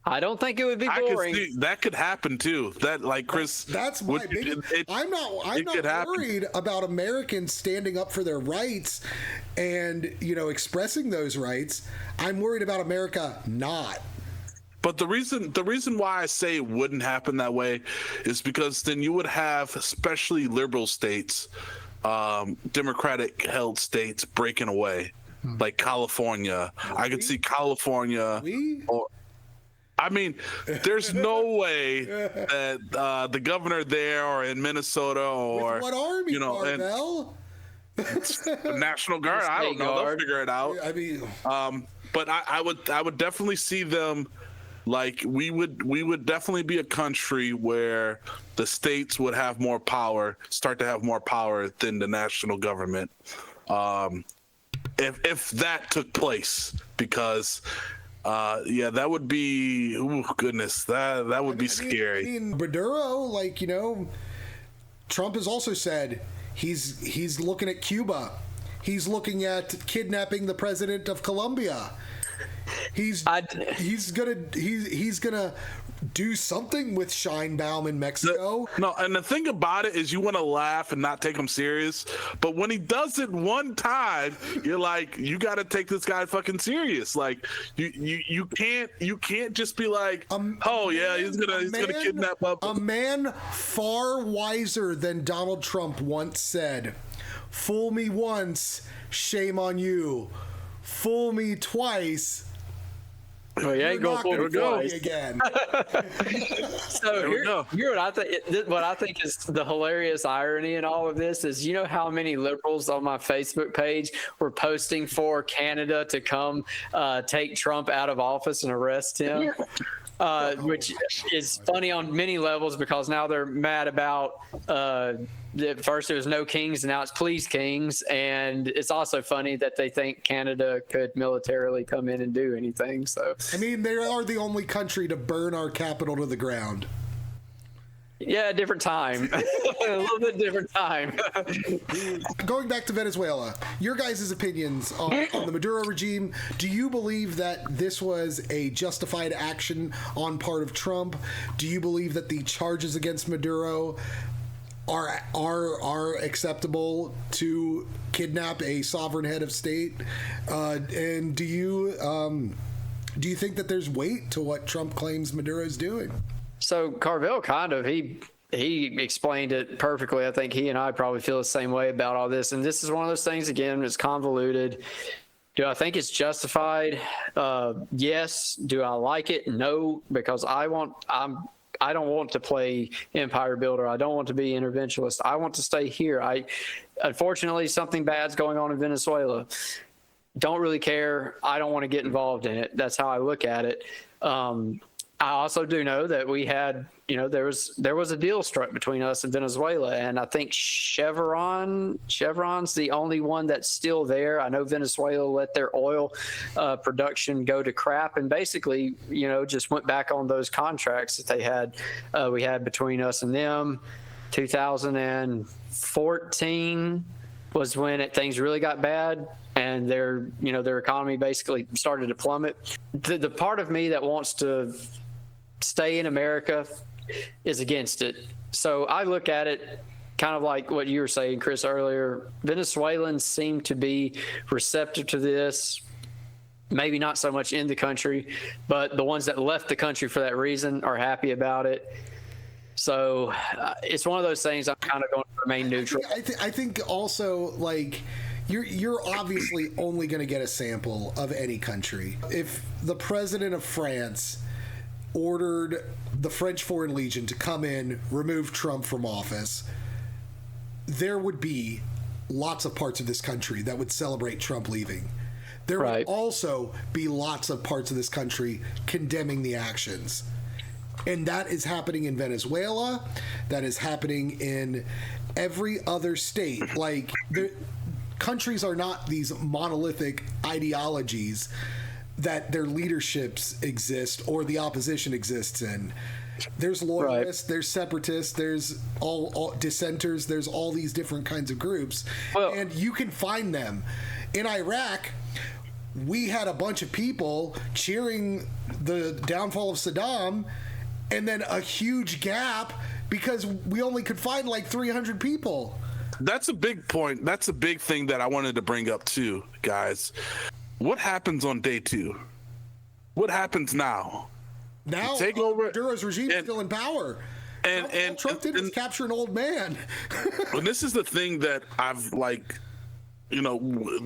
I don't think it would be boring. I could see that could happen too. That, like Chris, that's my biggest. I'm not worried about Americans standing up for their rights and expressing those rights. I'm worried about America not. But the reason why I say it wouldn't happen that way is because then you would have, especially liberal states, Democratic held states breaking away, like California. I could see California or. I mean, there's no way that the governor there or in Minnesota or with what army, Carvell? The National Guard. I don't know. They'll figure it out. I mean, but I would definitely see them. Like we would definitely be a country where the states would have more power, start to have more power than the national government. If that took place, because. That would be. Oh goodness, that would be scary. I mean, Maduro, Trump has also said he's looking at Cuba. He's looking at kidnapping the president of Colombia. He's gonna do something with Scheinbaum in Mexico. And the thing about it is, you want to laugh and not take him serious, but when he does it one time, you're like, you got to take this guy fucking serious. Like you can't just be like, he's gonna kidnap up. A man far wiser than Donald Trump once said, "Fool me once, shame on you. Fool me twice." Well, you ain't gonna fool me twice again. So here what I think is the hilarious irony in all of this is, how many liberals on my Facebook page were posting for Canada to come take Trump out of office and arrest him, which is funny on many levels because now they're mad about. At first it was no kings and now it's please kings, and it's also funny that they think Canada could militarily come in and do anything. So I mean, they are the only country to burn our capital to the ground. Yeah, different time. A little bit different time. Going back to Venezuela, your guys' opinions on the Maduro regime. Do you believe that this was a justified action on part of Trump? Do you believe that the charges against Maduro are acceptable to kidnap a sovereign head of state? And do you think that there's weight to what Trump claims Maduro's doing? So Carvell he explained it perfectly. I think he and I probably feel the same way about all this. And this is one of those things, again, it's convoluted. Do I think it's justified? Yes. Do I like it? No, because I don't want to play empire builder. I don't want to be interventionist. I want to stay here. Unfortunately, something bad's going on in Venezuela. Don't really care. I don't want to get involved in it. That's how I look at it. I also do know that we had, there was a deal struck between us and Venezuela, and I think Chevron's the only one that's still there. I know Venezuela let their oil production go to crap, and basically, just went back on those contracts that they had. We had between us and them. 2014 was when things really got bad, and their economy basically started to plummet. The part of me that wants to stay in America is against it. So I look at it kind of like what you were saying, Chris, earlier. Venezuelans seem to be receptive to this. Maybe not so much in the country, but the ones that left the country for that reason are happy about it. So it's one of those things I'm kind of going to remain neutral. I think also, you're obviously only going to get a sample of any country. If the president of France ordered the French Foreign Legion to come in, remove Trump from office, there would be lots of parts of this country that would celebrate Trump leaving. there Right. would also be lots of parts of this country condemning the actions. And that is happening in Venezuela. That is happening in every other state. Like, countries are not these monolithic ideologies that their leaderships exist or the opposition exists in. There's loyalists, there's separatists, there's all dissenters, there's all these different kinds of groups. Well, and you can find them. In Iraq, we had a bunch of people cheering the downfall of Saddam, and then a huge gap because we only could find like 300 people. That's a big point. That's a big thing that I wanted to bring up too, guys. What happens on day 2? What happens now? Now, You take over Maduro's regime is still in power. And Trump did was capture an old man. And this is the thing that I've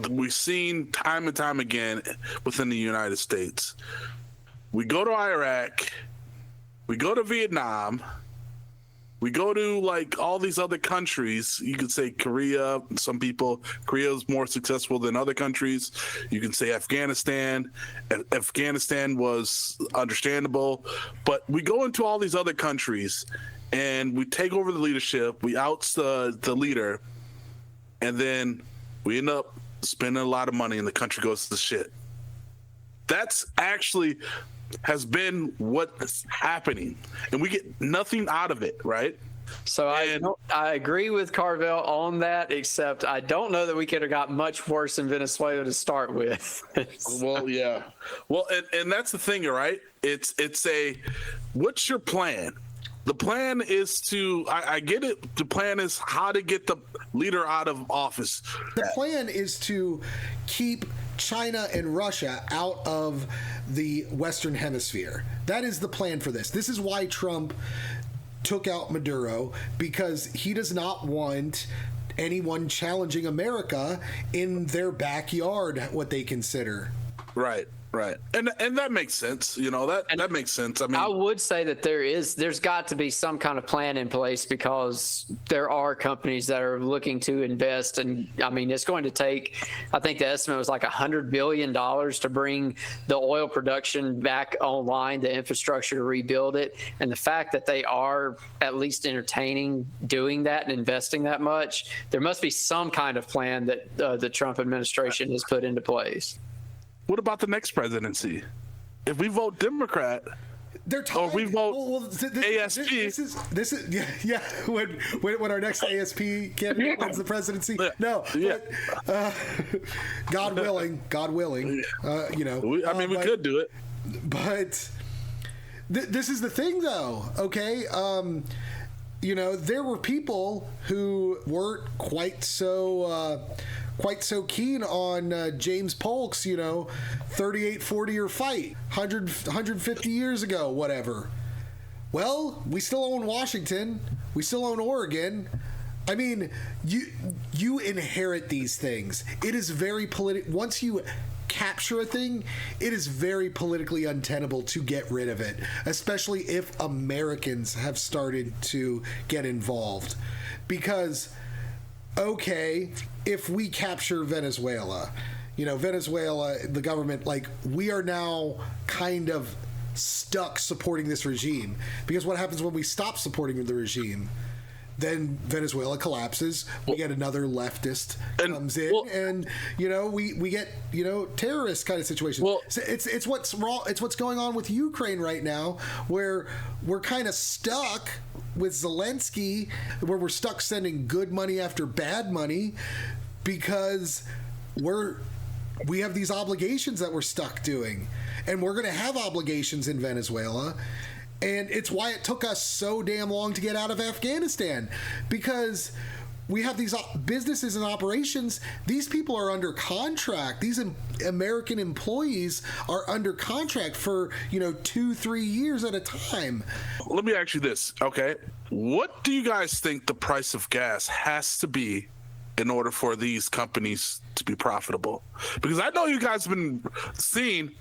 we've seen time and time again within the United States. We go to Iraq, we go to Vietnam, we go to like all these other countries. You could say Korea. Korea is more successful than other countries. You can say Afghanistan. Afghanistan was understandable, but we go into all these other countries and we take over the leadership. We oust the leader, and then we end up spending a lot of money and the country goes to shit. That's actually has been what's happening, and we get nothing out of it, right? So I agree with Carvell on that, except I don't know that we could have got much worse in Venezuela to start with. Well, yeah. Well, and that's the thing, right? It's what's your plan? The plan is to, I get it. The plan is how to get the leader out of office. The plan is to keep China and Russia out of the Western Hemisphere. That is the plan for this. This is why Trump took out Maduro, because he does not want anyone challenging America in their backyard, what they consider. Right. And that makes sense. That makes sense. I mean, I would say that there's got to be some kind of plan in place, because there are companies that are looking to invest. And I mean, it's going to take, I think the estimate was like $100 billion to bring the oil production back online, the infrastructure to rebuild it. And the fact that they are at least entertaining doing that and investing that much, there must be some kind of plan that the Trump administration has put into place. What about the next presidency? If we vote Democrat, they're tied. Or we vote ASP. This is yeah. When our next ASP candidate wins the presidency, no. Yeah. But, God willing. We could do it. But this is the thing, though. Okay. There were people who weren't quite so keen on James Polk's, 38-40 fight 150 years ago, whatever. Well, we still own Washington. We still own Oregon. I mean, you inherit these things. It is very political. Once you capture a thing, it is very politically untenable to get rid of it, especially if Americans have started to get involved. Because, okay, if we capture Venezuela, Venezuela, the government, we are now kind of stuck supporting this regime. Because what happens when we stop supporting the regime? Then Venezuela collapses. We get another leftist comes in, and we get terrorist kind of situations. Well, so it's what's wrong. It's what's going on with Ukraine right now, where we're kind of stuck with Zelensky, where we're stuck sending good money after bad money, because we have these obligations that we're stuck doing, and we're going to have obligations in Venezuela. And it's why it took us so damn long to get out of Afghanistan, because we have these businesses and operations. These people are under contract. These American employees are under contract for 2-3 years at a time. Let me ask you this, okay? What do you guys think the price of gas has to be in order for these companies to be profitable. Because I know you guys have been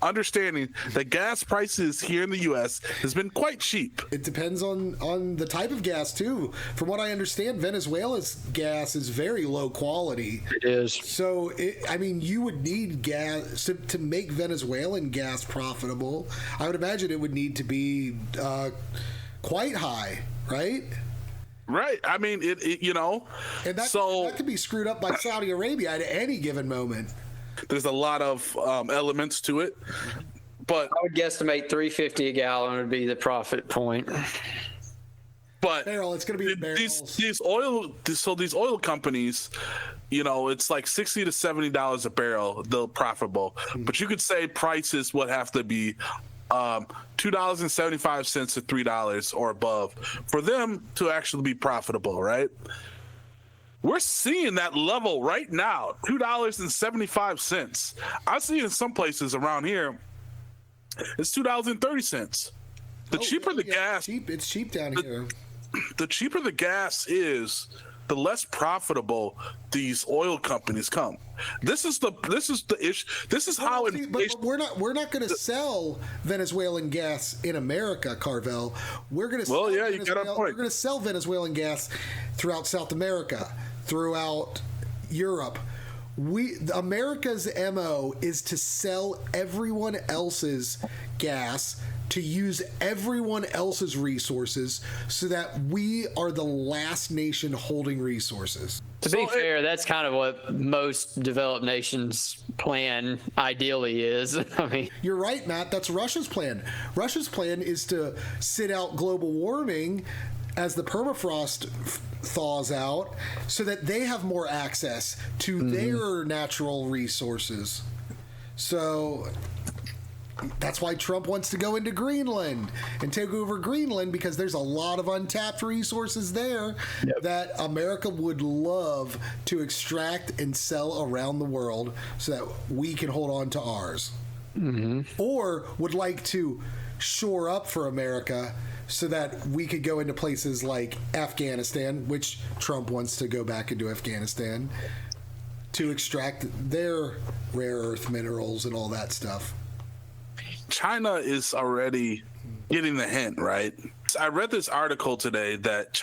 understanding that gas prices here in the U.S. has been quite cheap. It depends on the type of gas, too. From what I understand, Venezuela's gas is very low quality. It is. So, you would need gas to make Venezuelan gas profitable. I would imagine it would need to be quite high, right? Right. I mean, and that could be screwed up by Saudi Arabia at any given moment. There's a lot of elements to it, but I would guesstimate $3.50 a gallon would be the profit point. But barrel, it's going to be barrels. These oil companies, it's like $60 to $70 a barrel. They're profitable, but you could say prices would have to be $2.75 to $3 or above for them to actually be profitable, right? We're seeing that level right now, $2.75. I see in some places around here, it's $2.30. The cheaper the gas, it's cheap down here. The cheaper the gas is, the less profitable these oil companies come. This is the issue. This is how but we're not going to sell Venezuelan gas in America, Carvell. We're going to you got a point. We're going to sell Venezuelan gas throughout South America, throughout Europe. America's MO is to sell everyone else's gas, to use everyone else's resources, so that we are the last nation holding resources. To be fair, that's kind of what most developed nations' plan ideally is. I mean, you're right, Matt. That's Russia's plan. Russia's plan is to sit out global warming as the permafrost thaws out, so that they have more access to their natural resources. So that's why Trump wants to go into Greenland and take over Greenland, because there's a lot of untapped resources there that America would love to extract and sell around the world, so that we can hold on to ours. Or would like to shore up for America so that we could go into places like Afghanistan, which Trump wants to go back into Afghanistan, to extract their rare earth minerals and all that stuff. China is already getting the hint, right? I read this article today that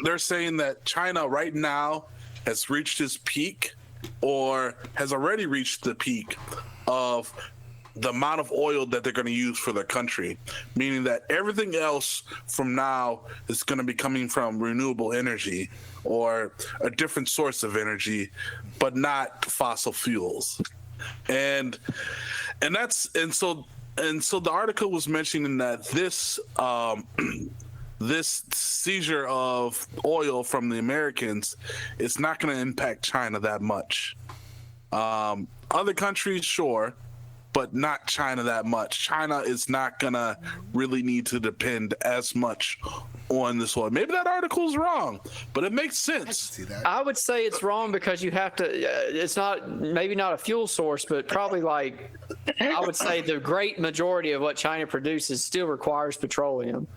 they're saying that China right now has reached its peak, or has already reached the peak of the amount of oil that they're going to use for their country, meaning that everything else from now is going to be coming from renewable energy or a different source of energy, but not fossil fuels. And so the article was mentioning that this seizure of oil from the Americans is not going to impact China that much. Other countries, sure, but not China that much. China is not going to really need to depend as much on this oil. Maybe that article's wrong, but it makes sense. I can see that. I would say it's wrong because you have to, it's maybe not a fuel source, but probably I would say the great majority of what China produces still requires petroleum.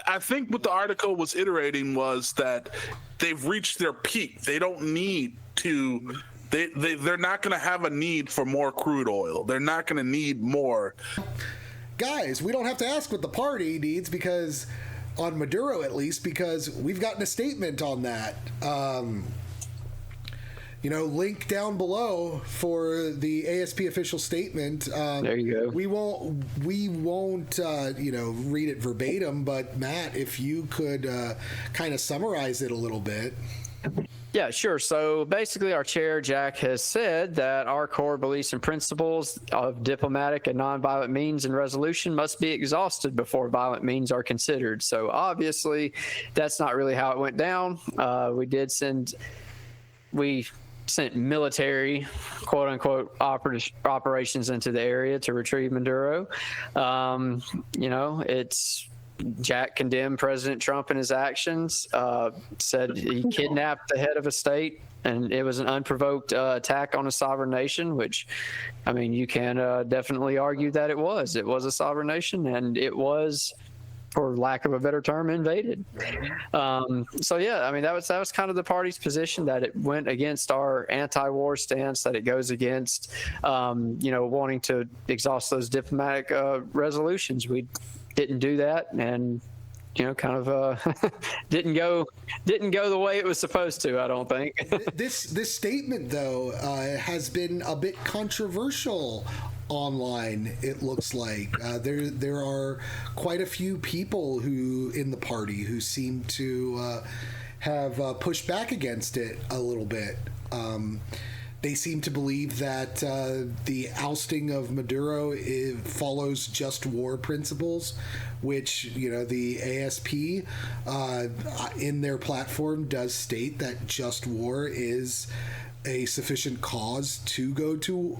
I think what the article was iterating was that they've reached their peak. They don't need to... They're not going to have a need for more crude oil. They're not going to need more. Guys, we don't have to ask what the party needs, because on Maduro at least, because we've gotten a statement on that. Link down below for the ASP official statement. There you go. We won't read it verbatim, but Matt, if you could kind of summarize it a little bit. Yeah, sure. So basically, our chair, Jack, has said that our core beliefs and principles of diplomatic and nonviolent means and resolution must be exhausted before violent means are considered. So obviously, that's not really how it went down. We sent military, quote unquote, operations into the area to retrieve Maduro. Jack condemned President Trump and his actions, said he kidnapped the head of a state, and it was an unprovoked attack on a sovereign nation, which, you can definitely argue that it was. It was a sovereign nation, and it was for lack of a better term, invaded. So yeah, I mean that was kind of the party's position, that it went against our anti-war stance, that it goes against wanting to exhaust those diplomatic resolutions. We didn't do that, and kind of didn't go the way it was supposed to, I don't think. This statement, though, has been a bit controversial online. It looks like there are quite a few people who in the party who seem to have pushed back against it a little bit. They seem to believe that the ousting of Maduro follows just war principles, which, the ASP in their platform does state that just war is a sufficient cause to go to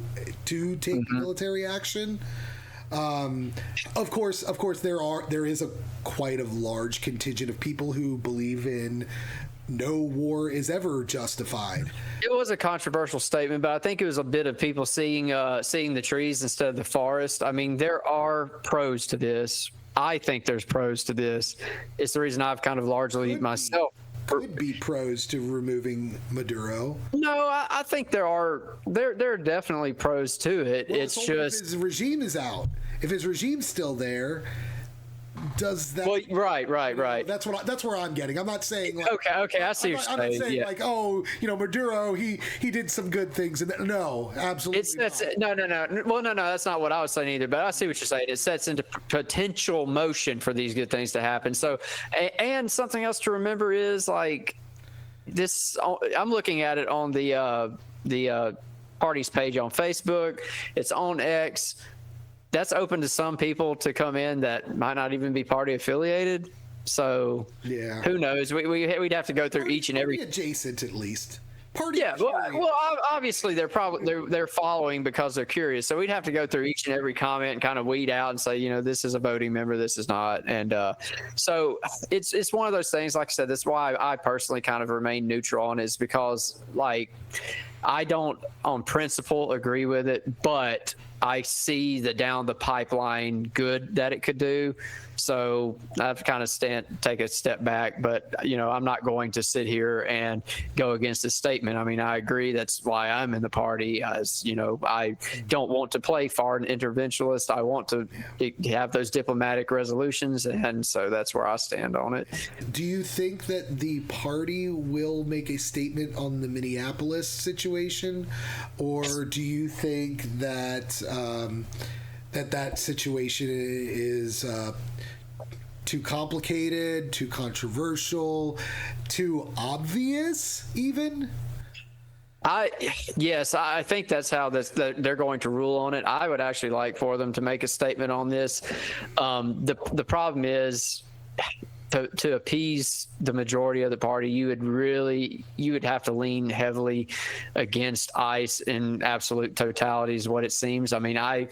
take military action. Of course, there is a quite a large contingent of people who believe in no war is ever justified. It was a controversial statement, but I think it was a bit of people seeing the trees instead of the forest. I mean, there are pros to this. I think there's pros to this. It's the reason I've kind of largely myself. Could be pros to removing Maduro. No, I think there are definitely pros to it. Well, it's just if his regime is out. If his regime's still there, does that? Well, right. That's where I'm getting. I'm not saying like, okay. I see what you're saying. I'm not saying yeah. like, Maduro, he did some good things, and no, absolutely. No. Well, no, that's not what I was saying either. But I see what you're saying. It sets into potential motion for these good things to happen. So, and something else to remember is like this. I'm looking at it on the party's page on Facebook. It's on X. That's open to some people to come in that might not even be party affiliated. So yeah, who knows? We'd have to go through each and every adjacent at least. Party. Yeah, well, obviously they're following because they're curious. So we'd have to go through each and every comment and kind of weed out and say, this is a voting member, this is not. And so it's one of those things. Like I said, that's why I personally kind of remain neutral on it, is because like I don't on principle agree with it, but I see the down the pipeline good that it could do. So I've kind of take a step back, but I'm not going to sit here and go against this statement. I mean, I agree. That's why I'm in the party. As I don't want to play foreign interventionist. I want to have those diplomatic resolutions, and so that's where I stand on it. Do you think that the party will make a statement on the Minneapolis situation, or do you think that that situation is too complicated, too controversial, too obvious even? Yes, I think that's how they're going to rule on it. I would actually like for them to make a statement on this. The problem is to appease the majority of the party, you would have to lean heavily against ICE in absolute totality is what it seems. I mean, I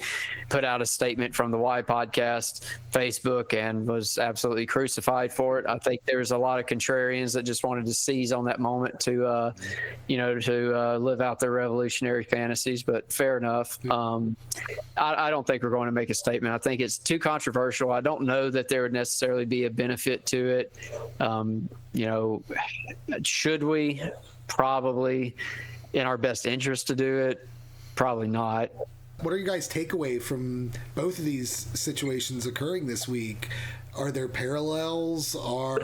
put out a statement from the Y podcast Facebook and was absolutely crucified for it. I think there's a lot of contrarians that just wanted to seize on that moment to live out their revolutionary fantasies, but fair enough. I don't think we're going to make a statement. I think it's too controversial. I don't know that there would necessarily be a benefit to it. Should we? Probably. In our best interest to do it? Probably not. What are you guys' takeaway from both of these situations occurring this week? Are there parallels? What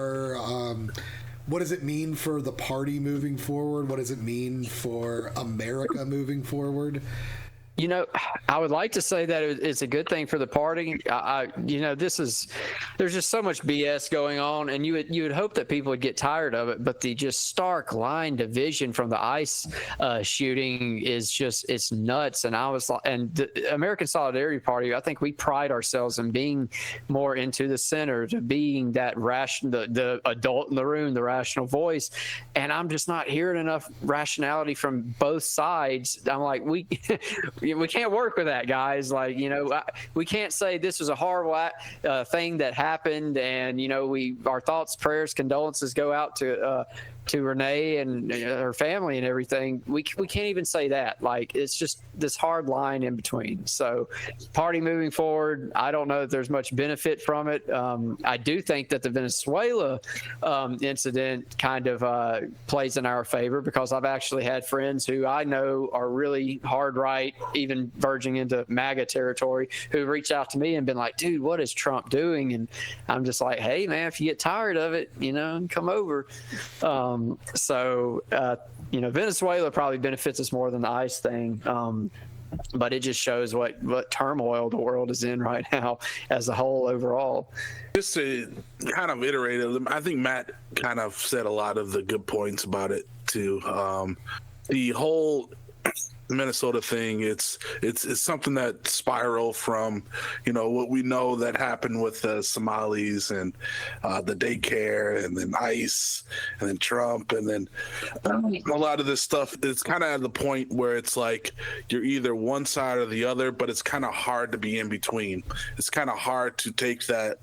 does it mean for the party moving forward? What does it mean for America moving forward? I would like to say that it's a good thing for the party. There's just so much BS going on, and you would hope that people would get tired of it. But the just stark line division from the ICE shooting is it's nuts. And the American Solidarity Party, I think we pride ourselves in being more into the center, to being that the adult in the room, the rational voice. And I'm just not hearing enough rationality from both sides. I'm like, we can't work with that, guys. Like, we can't say this was a horrible thing that happened, and our thoughts, prayers, condolences go out to to Renee and her family and everything, we can't even say that. Like, it's just this hard line in between. So party moving forward, I don't know if there's much benefit from it. I do think that the Venezuela incident kind of plays in our favor, because I've actually had friends who I know are really hard right, even verging into MAGA territory, who reached out to me and been like, dude, what is Trump doing? And I'm just like, hey man, if you get tired of it, come over. Venezuela probably benefits us more than the ICE thing. But it just shows what turmoil the world is in right now as a whole overall. Just to kind of iterate it, I think Matt kind of said a lot of the good points about it too. The whole Minnesota thing, it's something that spiraled from what we know that happened with the Somalis and the daycare, and then ICE, and then Trump, and then a lot of this stuff. It's kind of at the point where it's like you're either one side or the other, but it's kind of hard to be in between. It's kind of hard to take that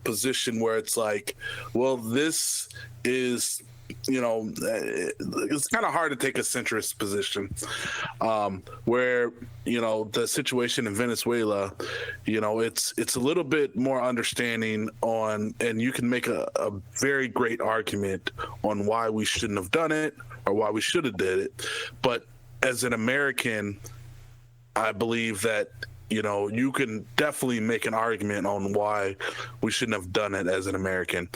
position where it's like, well, this is, it's kind of hard to take a centrist position, where the situation in Venezuela, it's a little bit more understanding on, and you can make a very great argument on why we shouldn't have done it or why we should have did it. But as an American, I believe that you can definitely make an argument on why we shouldn't have done it as an American.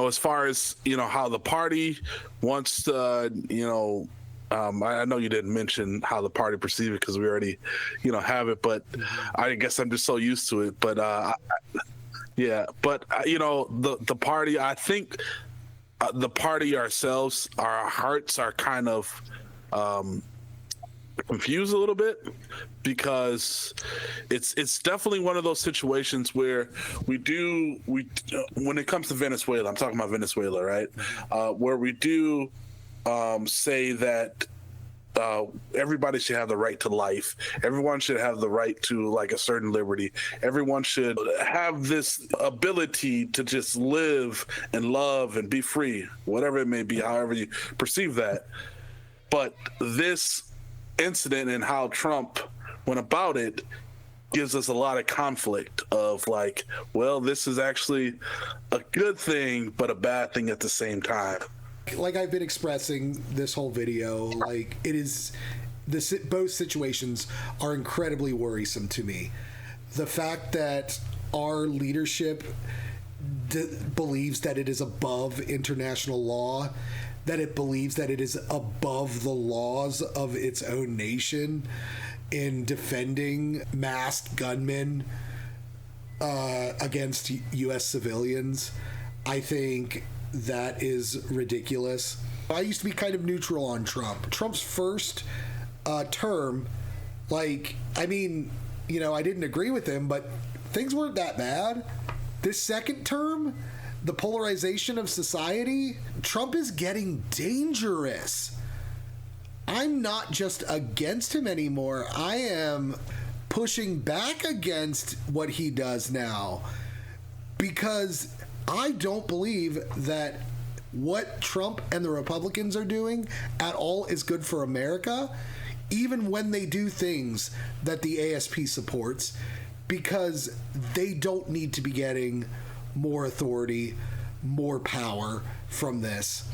As far as, how the party wants to, I know you didn't mention how the party perceive it because we already, have it, but I guess I'm just so used to it. But, the party, I think the party ourselves, our hearts are kind of confused a little bit, because it's definitely one of those situations where we when it comes to Venezuela, I'm talking about Venezuela, right? Where we do say that everybody should have the right to life. Everyone should have the right to like a certain liberty. Everyone should have this ability to just live and love and be free, whatever it may be, however you perceive that. But this incident and how Trump went about it gives us a lot of conflict of like, well, this is actually a good thing, but a bad thing at the same time. Like I've been expressing this whole video, like it is, both situations are incredibly worrisome to me. The fact that our leadership believes that it is above international law, that it believes that it is above the laws of its own nation in defending masked gunmen against U.S. civilians. I think that is ridiculous. I used to be kind of neutral on Trump. Trump's first term, I didn't agree with him, but things weren't that bad. This second term, the polarization of society, Trump is getting dangerous. I'm not just against him anymore. I am pushing back against what he does now, because I don't believe that what Trump and the Republicans are doing at all is good for America, even when they do things that the ASP supports, because they don't need to be getting more authority, more power from this.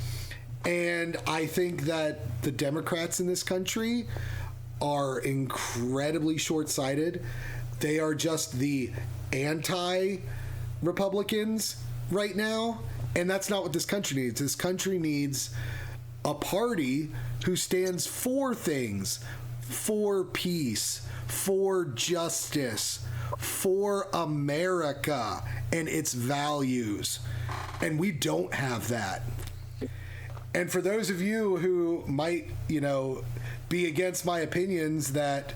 And I think that the Democrats in this country are incredibly short-sighted. They are just the anti-Republicans right now, and that's not what this country needs. This country needs a party who stands for things, for peace, for justice, for America and its values. And we don't have that. And for those of you who might, be against my opinions that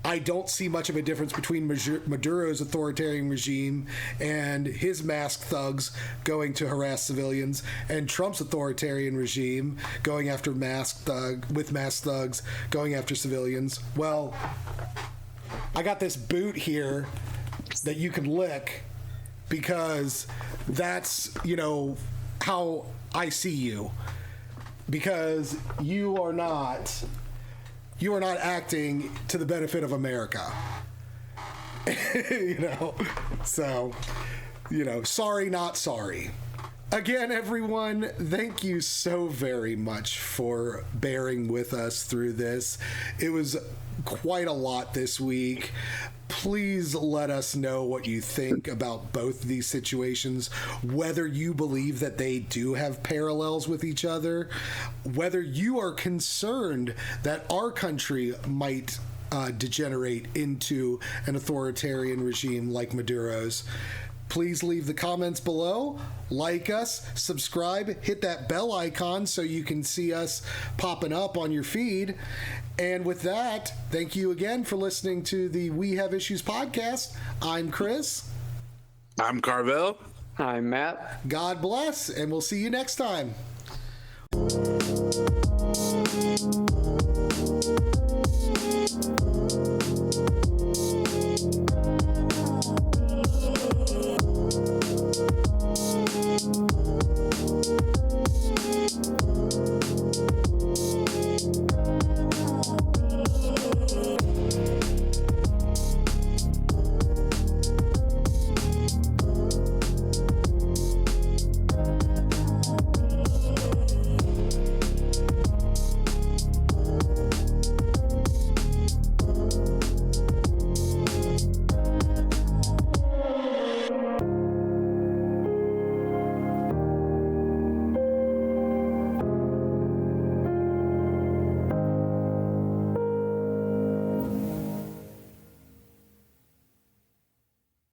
I don't see much of a difference between Maduro's authoritarian regime and his masked thugs going to harass civilians, and Trump's authoritarian regime going after masked thugs going after civilians. Well, I got this boot here that you can lick, because that's, how I see you, because you are not acting to the benefit of America. So, sorry, not sorry. Again, everyone, thank you so very much for bearing with us through this. It was quite a lot this week. Please let us know what you think about both these situations, whether you believe that they do have parallels with each other, whether you are concerned that our country might degenerate into an authoritarian regime like Maduro's. Please leave the comments below, like us, subscribe, hit that bell icon so you can see us popping up on your feed. And with that, thank you again for listening to the We Have Issues podcast. I'm Chris. I'm Carvell. I'm Matt. God bless, and we'll see you next time.